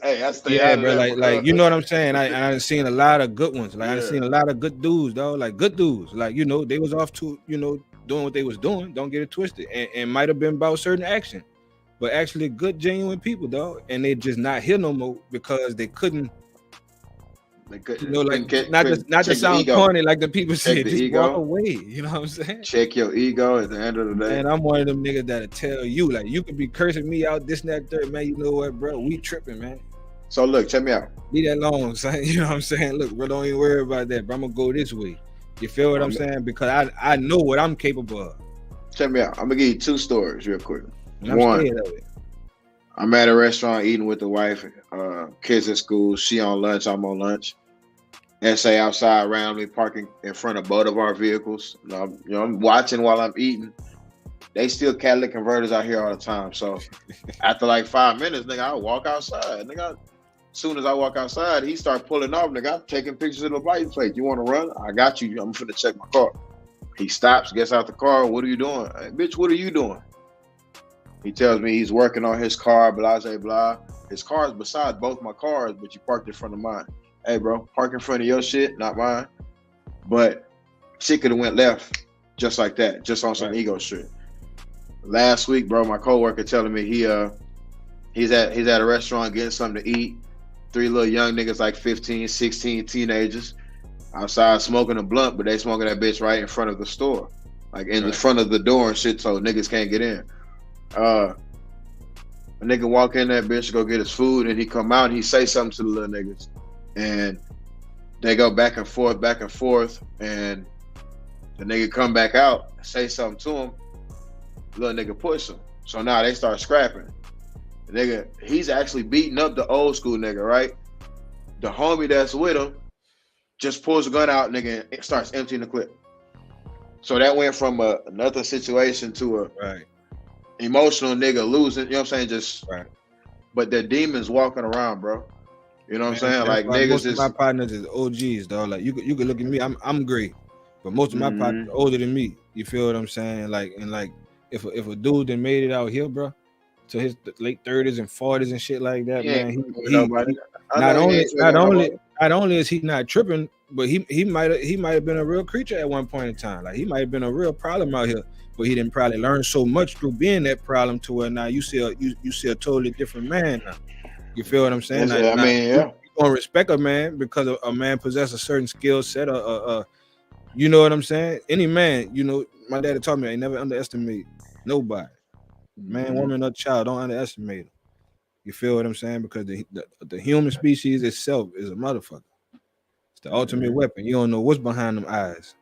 Hey, I stay out. Yeah, bro. Like you know what I'm saying. I've seen a lot of good ones. Like I've seen a lot of good dudes, though. Like good dudes. Like you know, they was off to doing what they was doing. Don't get it twisted. And might have been about certain action, but actually good, genuine people, though. And they just not here no more because they couldn't. Not to sound corny, like the people say, just walk away. You know what I'm saying? Check your ego at the end of the day. And I'm one of them niggas that'll tell you, like, you could be cursing me out, this and that, third, man. You know what, bro? We tripping, man. So look, check me out. Leave that alone, son. You know what I'm saying? Look, bro, don't even worry about that, bro. I'm gonna go this way. You feel what I'm saying? Because I know what I'm capable of. Check me out. I'm gonna give you 2 stories real quick. One, scared of it. I'm at a restaurant eating with the wife, kids at school. She on lunch, I'm on lunch. SA outside around me, parking in front of both of our vehicles. I'm watching while I'm eating. They still catalytic converters out here all the time. So after like 5 minutes, nigga, I walk outside. Nigga, as soon as I walk outside, he start pulling off. Nigga, I'm taking pictures of the license plate. You want to run? I got you. I'm finna check my car. He stops, gets out the car. What are you doing? Hey, bitch, what are you doing? He tells me he's working on his car, blah, blah, blah. His car is beside both my cars, but you parked in front of mine. Hey, bro, park in front of your shit, not mine. But shit could have went left just like that, just on some ego shit. Last week, bro, my coworker telling me he's at a restaurant getting something to eat. 3 little young niggas like 15, 16 teenagers outside smoking a blunt, but they smoking that bitch right in front of the store, like in the front of the door and shit, so niggas can't get in. A nigga walk in that bitch to go get his food, and he come out and he say something to the little niggas. And they go back and forth, and the nigga come back out, say something to him, little nigga push him. So now they start scrapping. The nigga, he's actually beating up the old school nigga, right? The homie that's with him just pulls a gun out, nigga, and starts emptying the clip. So that went from another situation to a emotional nigga losing, you know what I'm saying? But they're demons walking around, bro. You know what I'm saying? Like niggas most of my partners is OGs, dog. Like you could look at me, I'm great, but most of my partners are older than me. You feel what I'm saying? Like, and like if a dude that made it out here, bro, to his late 30s and 40s and shit like that, man. He not not only is he not tripping, but he might have been a real creature at one point in time. Like he might have been a real problem out here, but he didn't probably learn so much through being that problem to where now you see a totally different man now. You feel what I'm saying? Yes, I mean, you gonna respect a man because a man possesses a certain skill set, you know what I'm saying? Any man, you know, my daddy taught me I never underestimate nobody. Man, woman, or child, don't underestimate them. You feel what I'm saying? Because the human species itself is a motherfucker. It's the ultimate weapon. You don't know what's behind them eyes.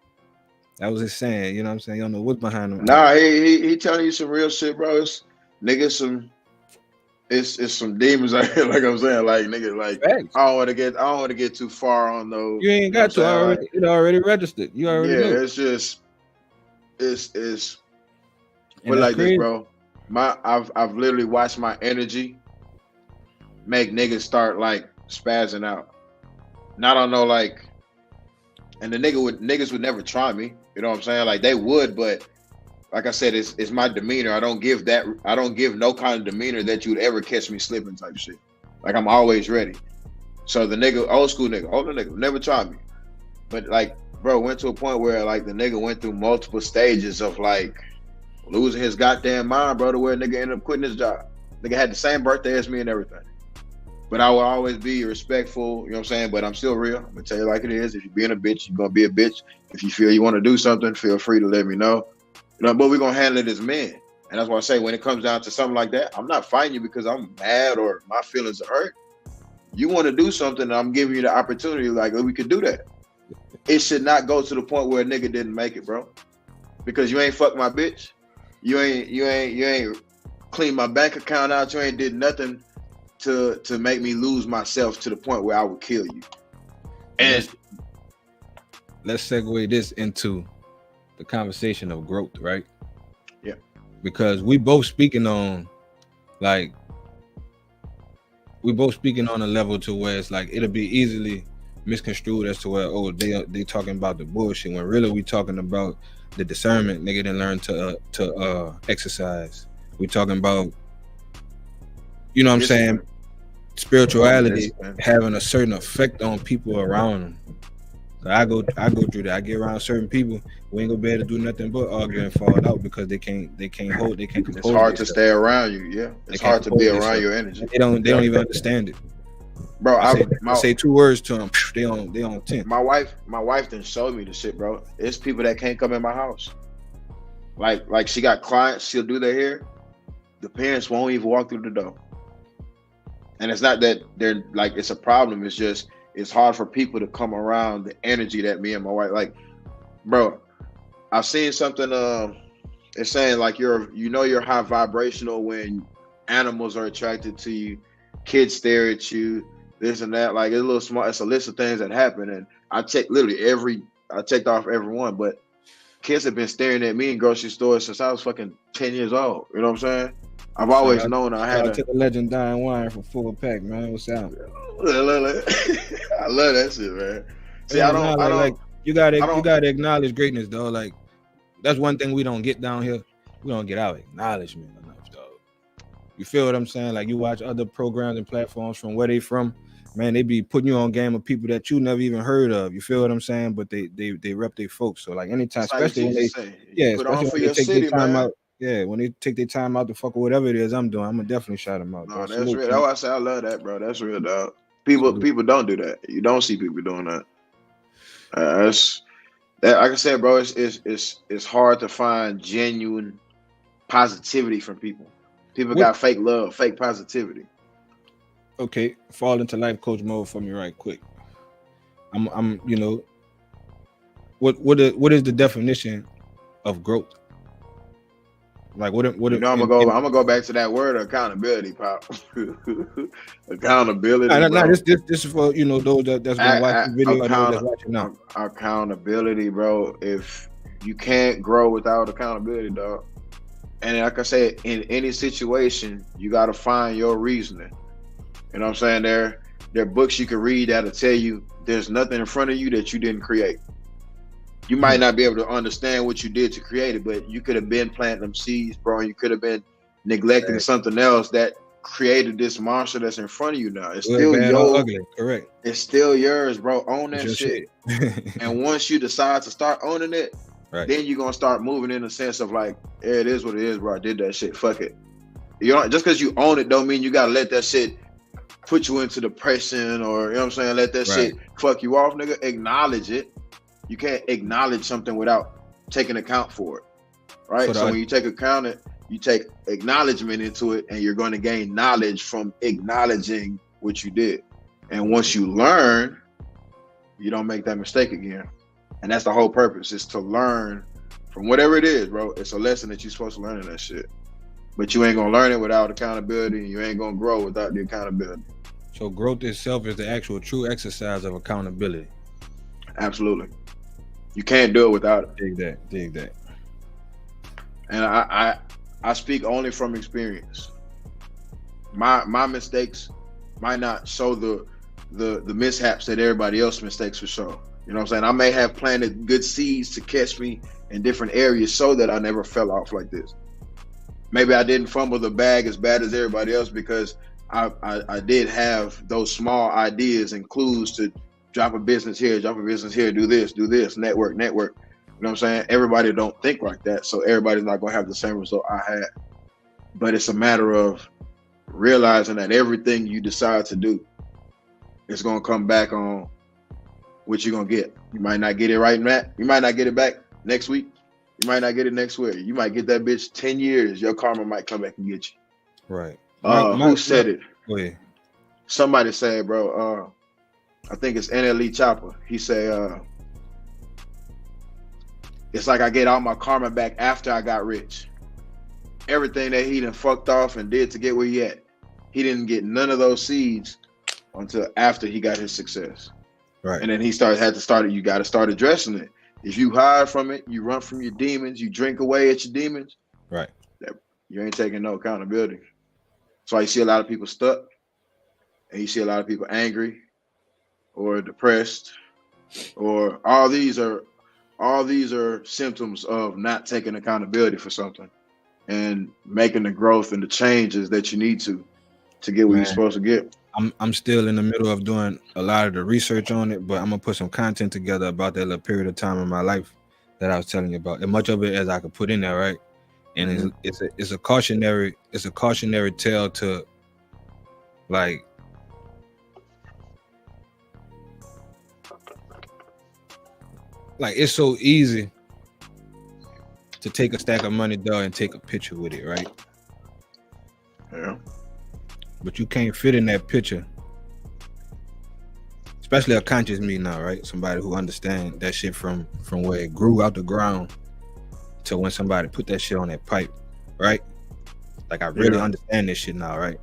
That was his saying. You know what I'm saying? You don't know what's behind them eyes. He telling you some real shit, bro. It's niggas it's some demons out here. Like I'm saying, like nigga, like Facts. I don't want to get too far on those. You ain't got to already. It already registered. You already know. It's just but like crazy. This, bro. I've literally watched my energy make niggas start like spazzing out. And I don't know, like, and niggas would never try me. You know what I'm saying? Like they would, but like I said, it's my demeanor. I don't give no kind of demeanor that you'd ever catch me slipping type shit. Like I'm always ready. So the nigga, older nigga, never tried me. But like, bro, went to a point where like the nigga went through multiple stages of like losing his goddamn mind, bro, to where nigga ended up quitting his job. Nigga had the same birthday as me and everything. But I will always be respectful, you know what I'm saying? But I'm still real. I'm gonna tell you like it is. If you're being a bitch, you're gonna be a bitch. If you feel you want to do something, feel free to let me know. You know, but we're gonna handle it as men. And that's why I say when it comes down to something like that, I'm not fighting you because I'm mad or my feelings are hurt. You want to do something, and I'm giving you the opportunity, like we could do that. It should not go to the point where a nigga didn't make it, bro. Because you ain't fucked my bitch. You ain't cleaned my bank account out. You ain't did nothing to make me lose myself to the point where I would kill you. And let's segue this into the conversation of growth, right? Yeah. Because we both speaking on a level to where it's like it'll be easily misconstrued as to where they talking about the bullshit when really we talking about the discernment nigga didn't learn to exercise. We talking about, you know what I'm saying, spirituality having a certain effect on people around them. I go through that. I get around certain people. We ain't gonna be able to do nothing but argue and fall out because they can't compose. It's hard to stay around you. Yeah, it's hard to be around your energy. They don't even understand it, bro. I say 2 words to them. They on 10. My wife done showed me the shit, bro. It's people that can't come in my house. Like she got clients. She'll do their hair. The parents won't even walk through the door. And it's not that they're like it's a problem. It's just it's hard for people to come around the energy that me and my wife like. Bro, I've seen something. It's saying like you're high vibrational when animals are attracted to you, kids stare at you, this and that. Like it's a little small. It's a list of things that happen, and I checked off every one. But kids have been staring at me in grocery stores since I was fucking 10 years old. You know what I'm saying? I've always known I had to the legendary wine for full pack, man. What's up? I love that shit, man. See, I don't. You gotta acknowledge greatness, though. Like that's one thing we don't get down here. We don't get our acknowledgement enough, dog. You feel what I'm saying? Like you watch other programs and platforms from where they from, man. They be putting you on game of people that you never even heard of. You feel what I'm saying? But they rep their folks. So like anytime, especially when they take their time out. Yeah, when they take their time out to fuck with whatever it is I'm doing, I'm gonna definitely shout them out. No, that's real. That's why I say I love that, bro. That's real, dog. People don't do that. You don't see people doing that. Like I said, bro, it's hard to find genuine positivity from people. People got fake love, fake positivity. Okay, fall into life coach mode for me right quick. I'm you know, what is the definition of growth? Like what? I'm gonna go back to that word accountability, pop. Accountability. This is for those that's gonna watch the video and those that's watching now. Accountability, bro. If you can't grow without accountability, dog. And like I said, in any situation, you gotta find your reasoning. You know what I'm saying? There are books you can read that'll tell you there's nothing in front of you that you didn't create. You might not be able to understand what you did to create it, but you could have been planting them seeds, bro. And you could have been neglecting something else that created this monster that's in front of you now. It's Good, still bad, or ugly. Correct. It's still yours, bro. Own It's that your shit. shit. And once you decide to start owning it, Right. then you're gonna start moving in the sense of like, yeah, it is what it is, bro. I did that shit. Fuck it. You know, just because you own it don't mean you gotta let that shit put you into depression or, you know what I'm saying, let that shit fuck you off, nigga. Acknowledge it. You can't acknowledge something without taking account for it, right? So when you take account it, you take acknowledgement into it, and you're going to gain knowledge from acknowledging what you did. And once you learn, you don't make that mistake again. And that's the whole purpose, is to learn from whatever it is, bro. It's a lesson that you're supposed to learn in that shit. But you ain't gonna learn it without accountability, and you ain't gonna grow without the accountability. So growth itself is the actual true exercise of accountability. Absolutely. You can't do it without it. Dig that. And I speak only from experience. My mistakes might not show the mishaps that everybody else's mistakes will show. You know what I'm saying? I may have planted good seeds to catch me in different areas so that I never fell off like this. Maybe I didn't fumble the bag as bad as everybody else because I did have those small ideas and clues to drop a business here, do this, network. You know what I'm saying? Everybody don't think like that, so everybody's not gonna have the same result I had. But it's a matter of realizing that everything you decide to do is gonna come back on what you're gonna get. You might not get it right, Matt. You might not get it back next week. You might not get it next week. You might get that bitch 10 years. Your karma might come back and get you. Right. Who said it? Go ahead. Somebody said, bro, I think it's NLE Chopper. He said, it's like I get all my karma back after I got rich. Everything that he done fucked off and did to get where he at, he didn't get none of those seeds until after he got his success. Right. And then you got to start addressing it. If you hide from it, you run from your demons, you drink away at your demons, right? You ain't taking no accountability. That's why you see a lot of people stuck, and you see a lot of people angry or depressed, or all these are symptoms of not taking accountability for something and making the growth and the changes that you need to get where you're supposed to get. I'm still in the middle of doing a lot of the research on it, but I'm gonna put some content together about that little period of time in my life that I was telling you about, as much of it as I could put in there, right? And it's a cautionary tale to, like, it's so easy to take a stack of money, dog, and take a picture with it, right? Yeah. But you can't fit in that picture, especially a conscious me now, right? Somebody who understands that shit from where it grew out the ground to when somebody put that shit on that pipe, right? Like, I really understand this shit now, right?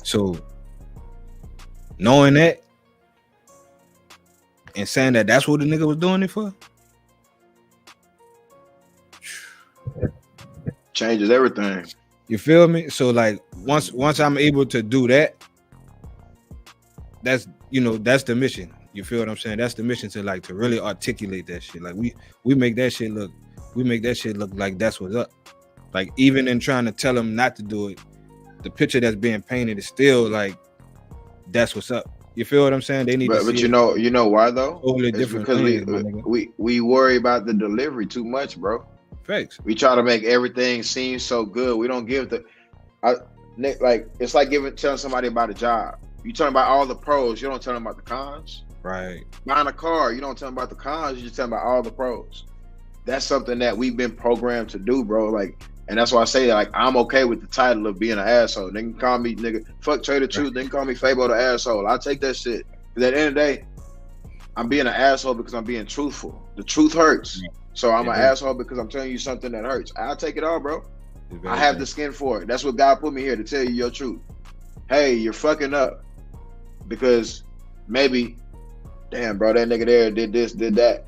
So knowing that and saying that that's what the nigga was doing it for, changes everything. You feel me? So like once I'm able to do that, that's the mission. You feel what I'm saying? That's the mission, to really articulate that shit. Like we make that shit look like that's what's up. Like, even in trying to tell them not to do it, the picture that's being painted is still like that's what's up. You feel what I'm saying? They need but you know why though? Totally different because things, we worry about the delivery too much, bro. Facts. We try to make everything seem so good. We don't give it's like telling somebody about a job. You tell them about all the pros, you don't tell them about the cons. Right. Buying a car, you don't tell them about the cons, you just tell them about all the pros. That's something that we've been programmed to do, bro. Like, and that's why I say, like, I'm okay with the title of being an asshole. They can call me fuck Trader Truth, they can call me Fabo the asshole. I take that shit. Because at the end of the day, I'm being an asshole because I'm being truthful. The truth hurts. Yeah. So I'm an asshole because I'm telling you something that hurts. I'll take it all, bro. I have the skin for it. That's what God put me here, to tell you your truth. Hey, you're fucking up because maybe, damn, bro, that nigga there did this, did that.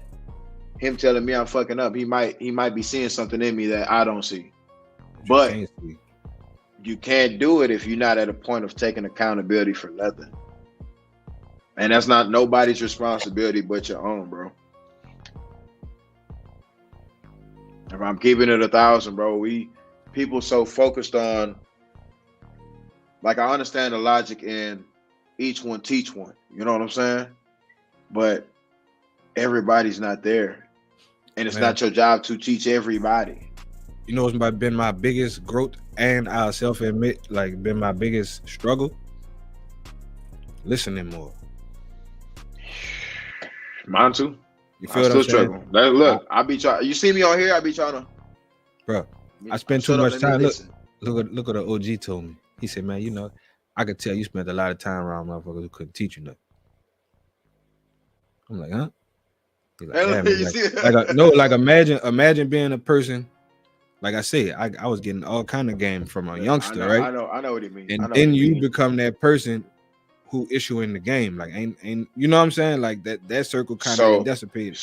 Him telling me I'm fucking up, he might be seeing something in me that I don't see. But you can't do it if you're not at a point of taking accountability for nothing. And that's not nobody's responsibility but your own, bro. If I'm keeping it 1,000, bro, people so focused on Like I understand the logic in each one teach one. You know what I'm saying? But everybody's not there, and it's Man, not your job to teach everybody. you know what's been my biggest growth, and I'll self admit, like, been my biggest struggle? Listening more. Mine too. You I feel what still I'm saying? struggle. Look, I be trying. You see me on here? I be trying to. Bro, I spend too Shut up, much let me time. listen. Look what the OG told me. He said, man, you know, I could tell you spent a lot of time around motherfuckers who couldn't teach you nothing. I'm like, huh? He's like, yeah, man. You Like, see? no, like imagine being a person. Like I said, I was getting all kind of game from a youngster, right? I know what he means. And then you become that person who issuing the game. Like ain't you know what I'm saying? Like that circle kind of dissipated.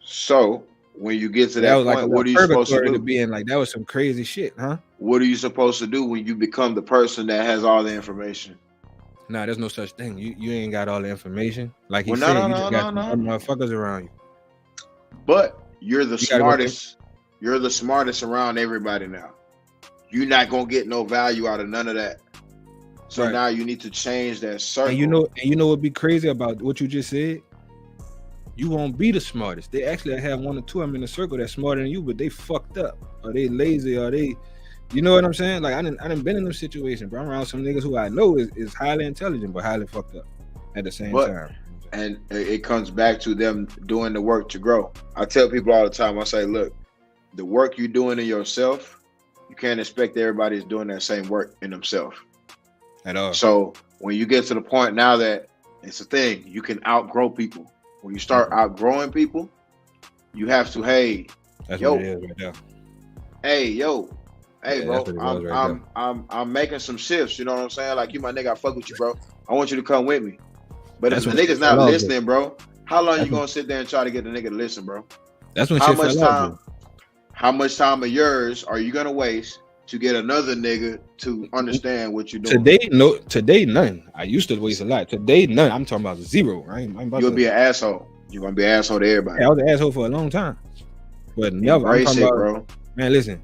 So when you get to that was point, like what are you supposed to do? To be in, like that was some crazy shit, huh? What are you supposed to do when you become the person that has all the information? Nah, there's no such thing. You ain't got all the information. Like he Well, said, you just got some motherfuckers around you. But you're the smartest. You're the smartest around everybody now. You're not gonna get no value out of none of that. So now you need to change that circle. And you know what'd be crazy about what you just said? You won't be the smartest. They actually have one or two of them in the circle that's smarter than you, but they fucked up, or they lazy, or they, you know what I'm saying? Like I didn't been in them situations, bro. I'm around some niggas who I know is highly intelligent, but highly fucked up at the same time. And it comes back to them doing the work to grow. I tell people all the time, I say, look, the work you're doing in yourself, you can't expect everybody's doing that same work in themselves. At all. So when you get to the point now that it's a thing, you can outgrow people. When you start outgrowing people, you have to, hey, that's what it is right now. Hey, bro, I'm making some shifts. You know what I'm saying? Like, you my nigga, I fuck with you, bro. I want you to come with me. But if the nigga's not listening, bro, how long you gonna sit there and try to get the nigga to listen, bro? That's when shit fell out. How much time of yours are you gonna waste to get another nigga to understand what you're doing? Today none. I used to waste a lot. Today none. I'm talking about zero. You'll be an asshole. You're gonna be an asshole to everybody. Yeah, I was an asshole for a long time, but never. Embrace it, bro. Man, listen.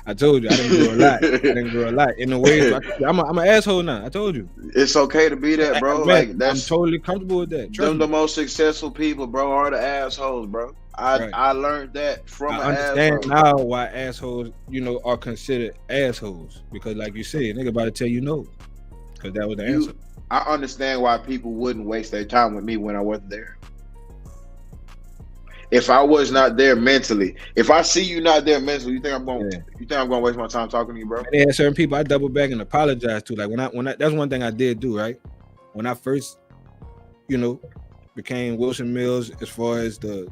I told you I didn't grow a lot. In the way I'm an asshole now. I told you. It's okay to be that, bro. I'm totally comfortable with that. Them the most successful people, bro, are the assholes, bro. I learned that from an asshole. I understand now why assholes, are considered assholes. Because like you said, nigga about to tell you no. Because that was the answer. I understand why people wouldn't waste their time with me when I wasn't there. If I was not there mentally, if I see you not there mentally, you think I'm gonna waste my time talking to you, bro? And there are certain people I double back and apologize to. Like when I that's one thing I did do, right? When I first, became Wilson Millz as far as the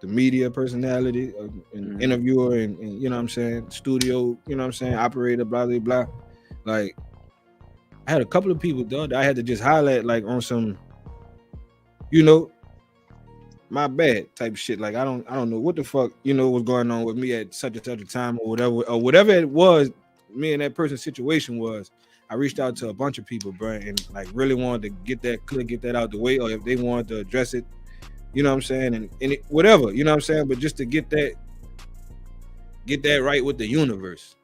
media personality and interviewer and you know what I'm saying, studio, you know what I'm saying, operator, blah blah blah. Like I had a couple of people though that I had to just highlight like on some, my bad type shit. Like I don't know what the fuck was going on with me at such and such a time or whatever it was. Me and that person's situation was. I reached out to a bunch of people, bro, and like really wanted to get that out the way, or if they wanted to address it, you know what I'm saying, and it, whatever, you know what I'm saying. But just to get that right with the universe.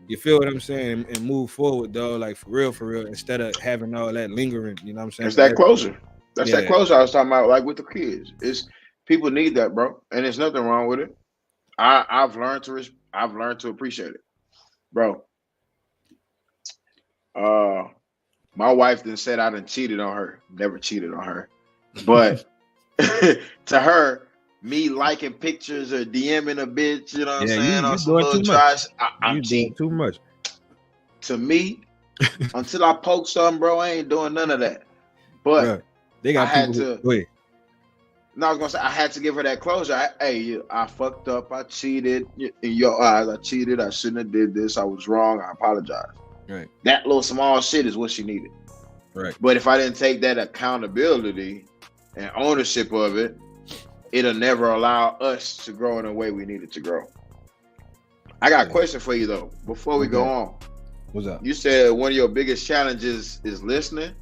You feel what I'm saying, and move forward, though, like for real, instead of having all that lingering. You know what I'm saying? It's that closure. That's that closure I was talking about, like with the kids. It's people need that, bro, and there's nothing wrong with it. I've learned to appreciate it, bro. My wife then said I done cheated on her. Never cheated on her, but to her, me liking pictures or DMing a bitch, you know what I'm saying? On some little trash, I'm cheating too much. To me, until I poke something, bro, I ain't doing none of that. But bro, they got I was gonna say I had to give her that closure. I fucked up. I cheated in your eyes. I cheated. I shouldn't have did this. I was wrong. I apologize. Right. That little small shit is what she needed. Right. But if I didn't take that accountability and ownership of it, it'll never allow us to grow in the way we needed to grow. I got a question for you though, before we go on. What's up? You said one of your biggest challenges is listening.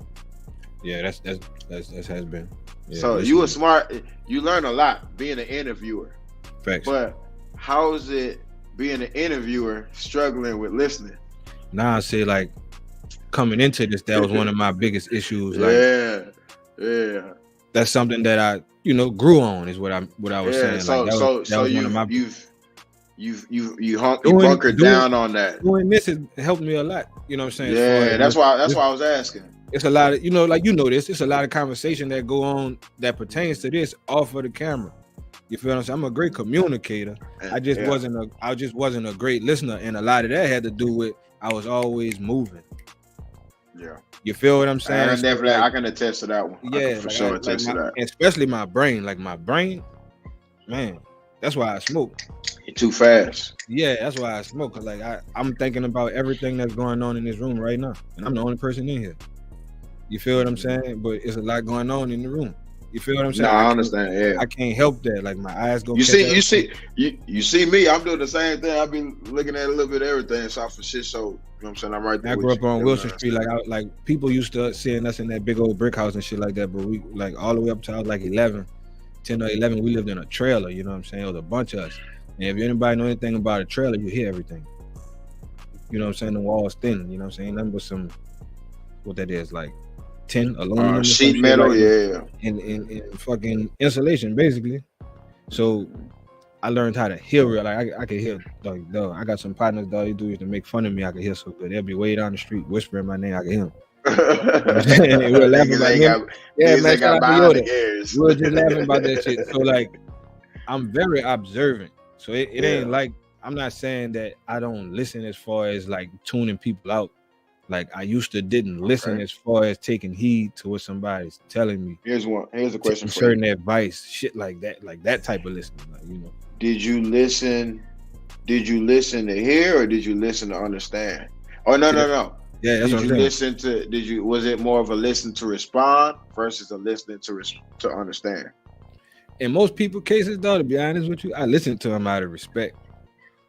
Yeah, that's has been. Yeah, so listening. You were smart. You learn a lot being an interviewer. Facts. But how is it being an interviewer struggling with listening? Nah, I say like coming into this, that was one of my biggest issues. Like, yeah. That's something that I, grew on. Is what I was saying. So Like that was one of my. You bunkered down on that. Doing this has helped me a lot. You know what I'm saying? Yeah, that's why I was asking. It's a lot of this. It's a lot of conversation that go on that pertains to this off of the camera. You feel what I'm saying? I'm a great communicator. I just wasn't a great listener, and a lot of that had to do with I was always moving. Yeah. You feel what I'm saying? I can attest to that one. Yeah, for sure attest to that. Especially my brain. Like my brain, man. That's why I smoke. You're too fast. Yeah, that's why I smoke. Cause like I'm thinking about everything that's going on in this room right now, and I'm the only person in here. You feel what I'm saying? But it's a lot going on in the room. You feel what I'm saying? No, I understand. Yeah, I can't help that. Like my eyes go. You see me. I'm doing the same thing. I've been looking at a little bit of everything. So for shit show. You know what I'm saying? I'm right there. I grew up on Wilson Street. Like people used to seeing us in that big old brick house and shit like that. But we like all the way up to I was like 10 or 11. We lived in a trailer. You know what I'm saying? It was a bunch of us. And if anybody know anything about a trailer, you hear everything. You know what I'm saying? The walls thin. You know what I'm saying? Nothing but some what that is like. Tin aluminum, sheet metal, like, and fucking insulation, basically. So I learned how to hear real. Like I could hear, dog. I got some partners, dog. You used to make fun of me. I could hear so good. They'll be way down the street whispering my name. I could hear them. We're laughing about him. Yeah, man. We were just laughing about that shit. So like, I'm very observant. So it ain't like I'm not saying that I don't listen as far as like tuning people out. Like I used to didn't listen as far as taking heed to what somebody's telling me. Here's a question for certain advice, shit like that type of listening. Like, Did you listen to hear or did you listen to understand? Oh no. Yeah, that's did you listen to? Was it more of a listen to respond versus a listening to understand? In most people cases, though, to be honest with you, I listen to them out of respect.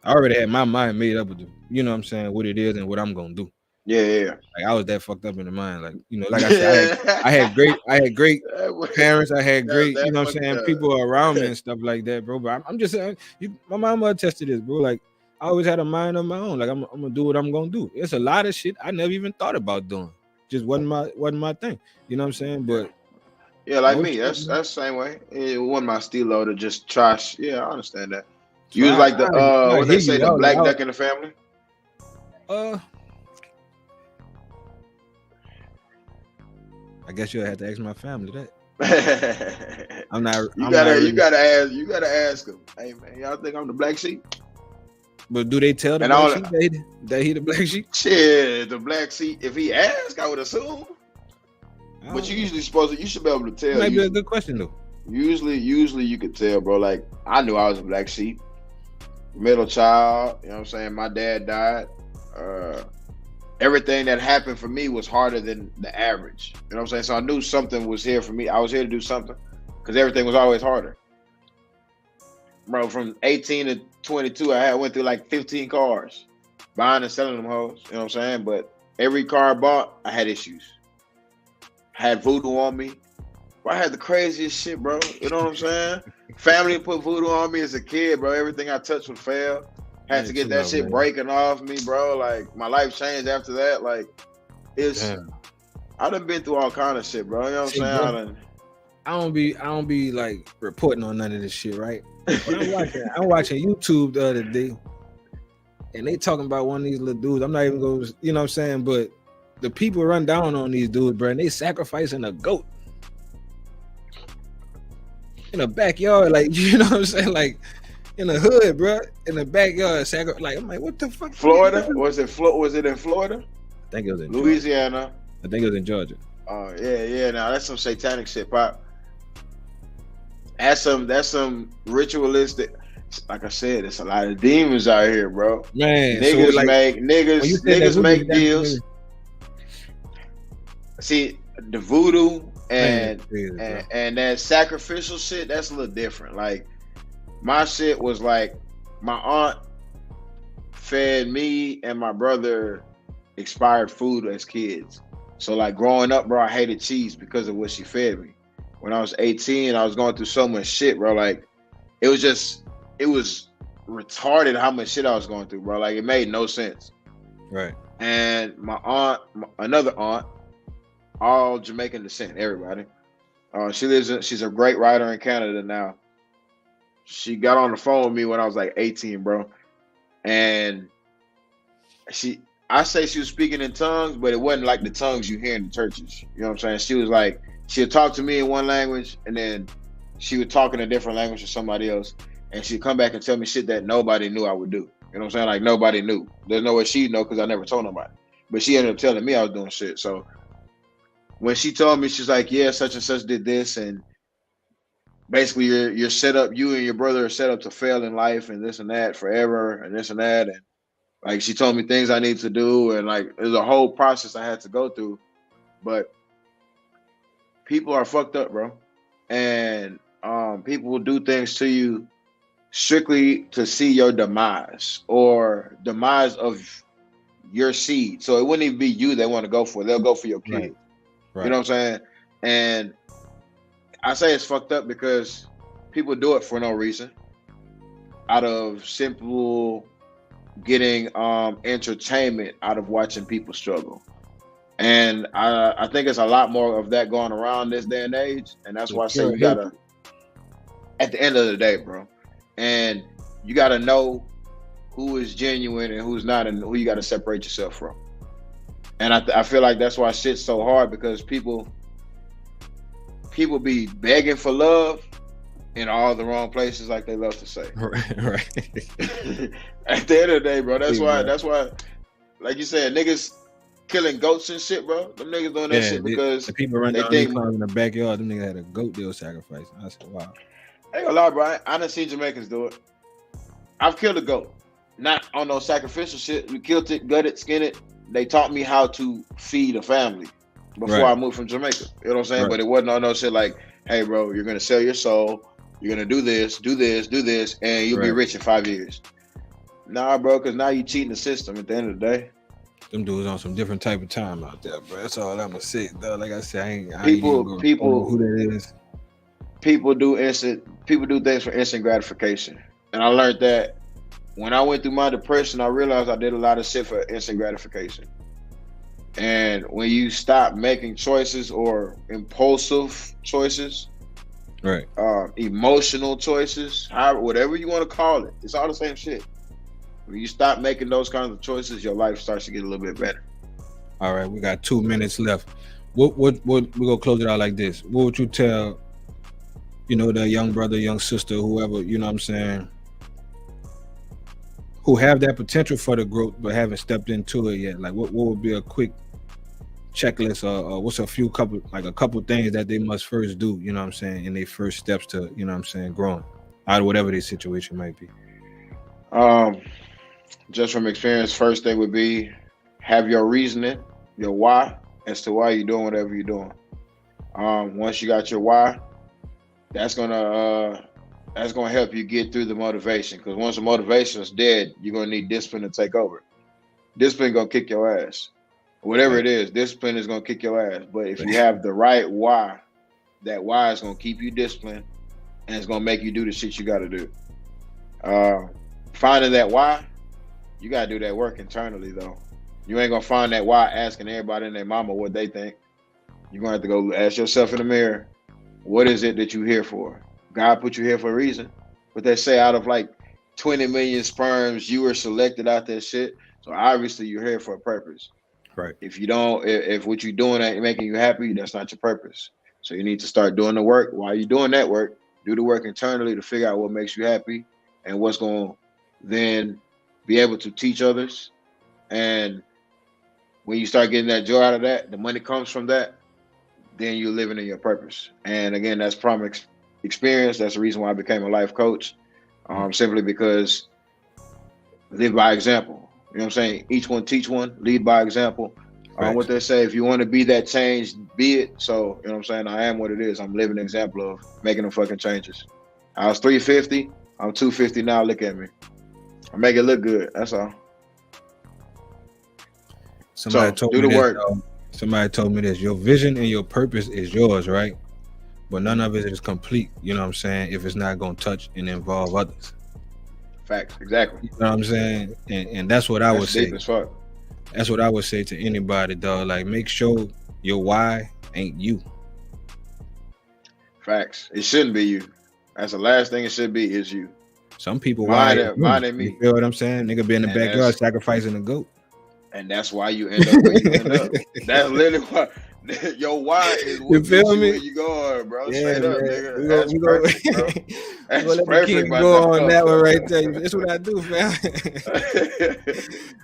I already had my mind made up with what it is and what I'm gonna do. Yeah. Like I was that fucked up in the mind. Like, like I said, I had great parents. I had great, people around me and stuff like that, bro. But I'm just saying, my mama attested to this, bro. Like I always had a mind of my own. Like I'm gonna do what I'm gonna do. It's a lot of shit I never even thought about doing. Just wasn't my thing. You know what I'm saying? But yeah, like me, that's the same way. It wasn't my stilo to just try. Yeah, I understand that. You was like the what they say, the black duck in the family. I guess you'll have to ask my family that. I'm not. You gotta ask them. Hey man, y'all think I'm the black sheep? But do they tell the black sheep that he the black sheep? Shit, the black sheep. If he asked, I would assume. But you usually you should be able to tell. Might be a good question though. Usually you could tell, bro. Like I knew I was a black sheep, middle child. You know what I'm saying? My dad died. Everything that happened for me was harder than the average. You know what I'm saying? So I knew something was here for me. I was here to do something because everything was always harder. Bro, from 18 to 22, I went through like 15 cars, buying and selling them hoes. You know what I'm saying? But every car I bought, I had issues. I had voodoo on me. Bro, I had the craziest shit, bro. You know what I'm saying? Family put voodoo on me as a kid, bro. Everything I touched would fail. Had to get that shit breaking off me, bro. Like my life changed after that. Like I done been through all kind of shit, bro. You know what I'm saying? I don't be like reporting on none of this shit, right? But I'm watching YouTube the other day, and they talking about one of these little dudes. I'm not even going, you know what I'm saying? But the people run down on these dudes, bro, and they sacrificing a goat in a backyard, like you know what I'm saying, like. In the hood, bro, in the backyard, like I'm like, what the fuck? Florida? Was it in Florida? I think it was in Louisiana. Georgia. I think it was in Georgia. Oh yeah. Now that's some satanic shit, pop. That's some ritualistic. Like I said, it's a lot of demons out here, bro. Man, niggas so like, niggas make deals. See the voodoo and that sacrificial shit. That's a little different. Like. My shit was like my aunt fed me and my brother expired food as kids. So like growing up, bro, I hated cheese because of what she fed me. When I was 18, I was going through so much shit, bro. Like it was retarded how much shit I was going through, bro. Like it made no sense. Right. and my aunt, another aunt, all Jamaican descent, everybody. She's a great writer in Canada now. She got on the phone with me when I was like 18, bro. And she, I say she was speaking in tongues, but it wasn't like the tongues you hear in the churches. You know what I'm saying? She was like, she would talk to me in one language, and then she would talk in a different language to somebody else. And she'd come back and tell me shit that nobody knew I would do. You know what I'm saying? Like nobody knew. There's no way she'd know because I never told nobody. But she ended up telling me I was doing shit. So when she told me, she's like, yeah, such and such did this, and basically you're set up, you and your brother are set up to fail in life and this and that forever and this and that. And like she told me things I need to do, and like there's a whole process I had to go through. But people are fucked up, bro. And people will do things to you strictly to see your demise or demise of your seed. So it wouldn't even be you they want to go for. They'll go for your kid. Right. Right. You know what I'm saying? And I say it's fucked up because people do it for no reason, out of simple getting entertainment out of watching people struggle. And I think it's a lot more of that going around this day and age. And that's why I say you gotta, at the end of the day, bro, and you gotta know who is genuine and who's not, and who you gotta separate yourself from. And I feel like that's why shit's so hard, because people be begging for love in all the wrong places, like they love to say. Right. At the end of the day, bro, that's why, like you said, niggas killing goats and shit, bro. Them niggas doing that shit because the people run down these cars in the backyard. Them niggas had a goat deal sacrifice. I said, wow. I ain't gonna lie, bro. I done seen Jamaicans do it. I've killed a goat, not on no sacrificial shit. We killed it, gutted, skinned it. They taught me how to feed a family before I moved from Jamaica. You know what I'm saying? Right. But it wasn't on no shit like, hey, bro, you're gonna sell your soul. You're gonna do this, and you'll be rich in 5 years. Nah, bro, because now you cheating the system at the end of the day. Them dudes on some different type of time out there, bro. That's all I'm gonna say, though. Like I said, I ain't people who that is. People do things for instant gratification. And I learned that when I went through my depression. I realized I did a lot of shit for instant gratification. And when you stop making choices or impulsive choices, right, emotional choices, whatever you want to call it, it's all the same shit. When you stop making those kinds of choices, your life starts to get a little bit better. All right, we got 2 minutes left. What we gonna close it out like this? What would you tell, that young brother, young sister, whoever, you know what I'm saying, who have that potential for the growth but haven't stepped into it yet? Like what would be a quick checklist, or what's a couple things that they must first do, you know what I'm saying, in their first steps to, you know what I'm saying, growing out of whatever their situation might be? Just from experience, first thing would be have your reasoning, your why, as to why you're doing whatever you're doing. Once you got your why, that's gonna help you get through the motivation. Because once the motivation is dead, you're gonna need discipline to take over. Discipline gonna kick your ass. Whatever it is, discipline is gonna kick your ass. But if you have the right why, that why is gonna keep you disciplined, and it's gonna make you do the shit you gotta do. Finding that why, you gotta do that work internally though. You ain't gonna find that why asking everybody and their mama what they think. You're gonna have to go ask yourself in the mirror, what is it that you're here for? God put you here for a reason. But they say out of like 20 million sperms, you were selected out that shit. So obviously you're here for a purpose. Right. If what you're doing ain't making you happy, that's not your purpose. So you need to start doing the work. While you're doing that work, do the work internally to figure out what makes you happy and what's going to then be able to teach others. And when you start getting that joy out of that, the money comes from that, then you're living in your purpose. And again, that's from experience. That's the reason why I became a life coach, simply because live by example. You know what I'm saying? Each one teach one, lead by example. What they say, if you want to be that change, be it. So, you know what I'm saying? I am what it is. I'm living an example of making them fucking changes. I was 350. I'm 250 now. Look at me. I make it look good. That's all. Somebody told me this. Your vision and your purpose is yours, right? But none of it is complete. You know what I'm saying? If it's not going to touch and involve others. Facts. Exactly. You know what I'm saying? And that's what I would say. Deep as fuck. That's what I would say to anybody, dog. Like, make sure your why ain't you. Facts. It shouldn't be you. That's the last thing it should be is you. Some people why Mine and me. You feel what I'm saying? Nigga be in the backyard sacrificing a goat. And that's why you end up where you end up. That's literally why. Your why is what gets you where you going, bro. Yeah, Straight up, nigga. That's perfect, bro. That's perfect. Go on that one right there. That's what I do, fam.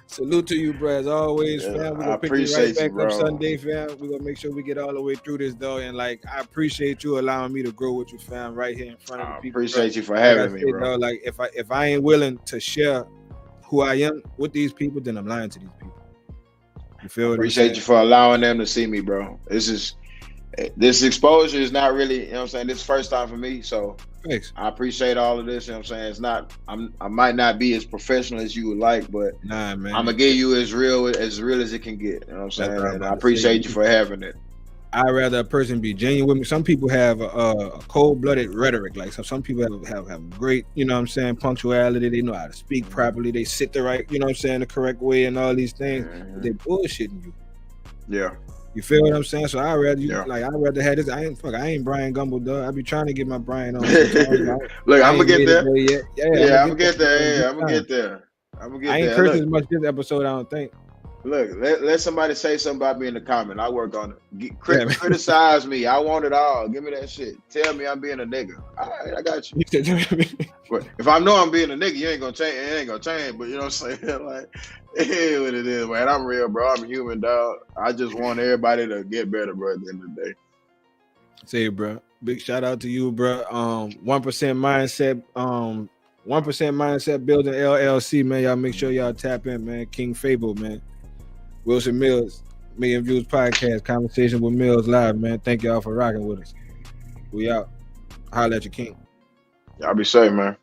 Salute to you, bro. As always, fam. We're gonna pick you right back up Sunday, fam. We're gonna make sure we get all the way through this, though. And like, I appreciate you allowing me to grow with you, fam, right here in front of the people. Appreciate you for having me, bro. Like, if I ain't willing to share who I am with these people, then I'm lying to these people. You feel what Appreciate you for allowing them to see me, bro. This exposure is not really, you know what I'm saying, this is first time for me, so thanks. I appreciate all of this, you know what I'm saying. It's not, I might not be as professional as you would like, but nah, man, I'm gonna give you as real as it can get, you know what I'm saying. And I appreciate you for having it. I'd rather a person be genuine with me. Some people have a cold-blooded rhetoric. Like some people have great, you know what I'm saying, punctuality. They know how to speak properly. They sit the right, you know what I'm saying, the correct way and all these things. But they bullshitting you. Yeah. You feel what I'm saying? So I'd rather I'd rather have this. I ain't Brian Gumble, dog. I be trying to get my Brian on. Look, I'm gonna get there. Yeah, I'm gonna get there. Yeah, I'm gonna get there. I ain't cursing as much this episode, I don't think. Look, let somebody say something about me in the comment. I work on it. Criticize me. I want it all. Give me that shit. Tell me I'm being a nigga. All right, I got you. But if I know I'm being a nigga, you ain't gonna change. It ain't gonna change. But you know what I'm saying? Like, it is what it is, man. I'm real, bro. I'm human, dog. I just want everybody to get better, bro. At the end of the day. Say, bro. Big shout out to you, bro. 1% mindset. 1% mindset building LLC, man. Y'all make sure y'all tap in, man. King Fabo, man. Wilson Millz, Million Views Podcast, Conversation with Millz Live, man. Thank y'all for rocking with us. We out. Holla at your king. Y'all be safe, man.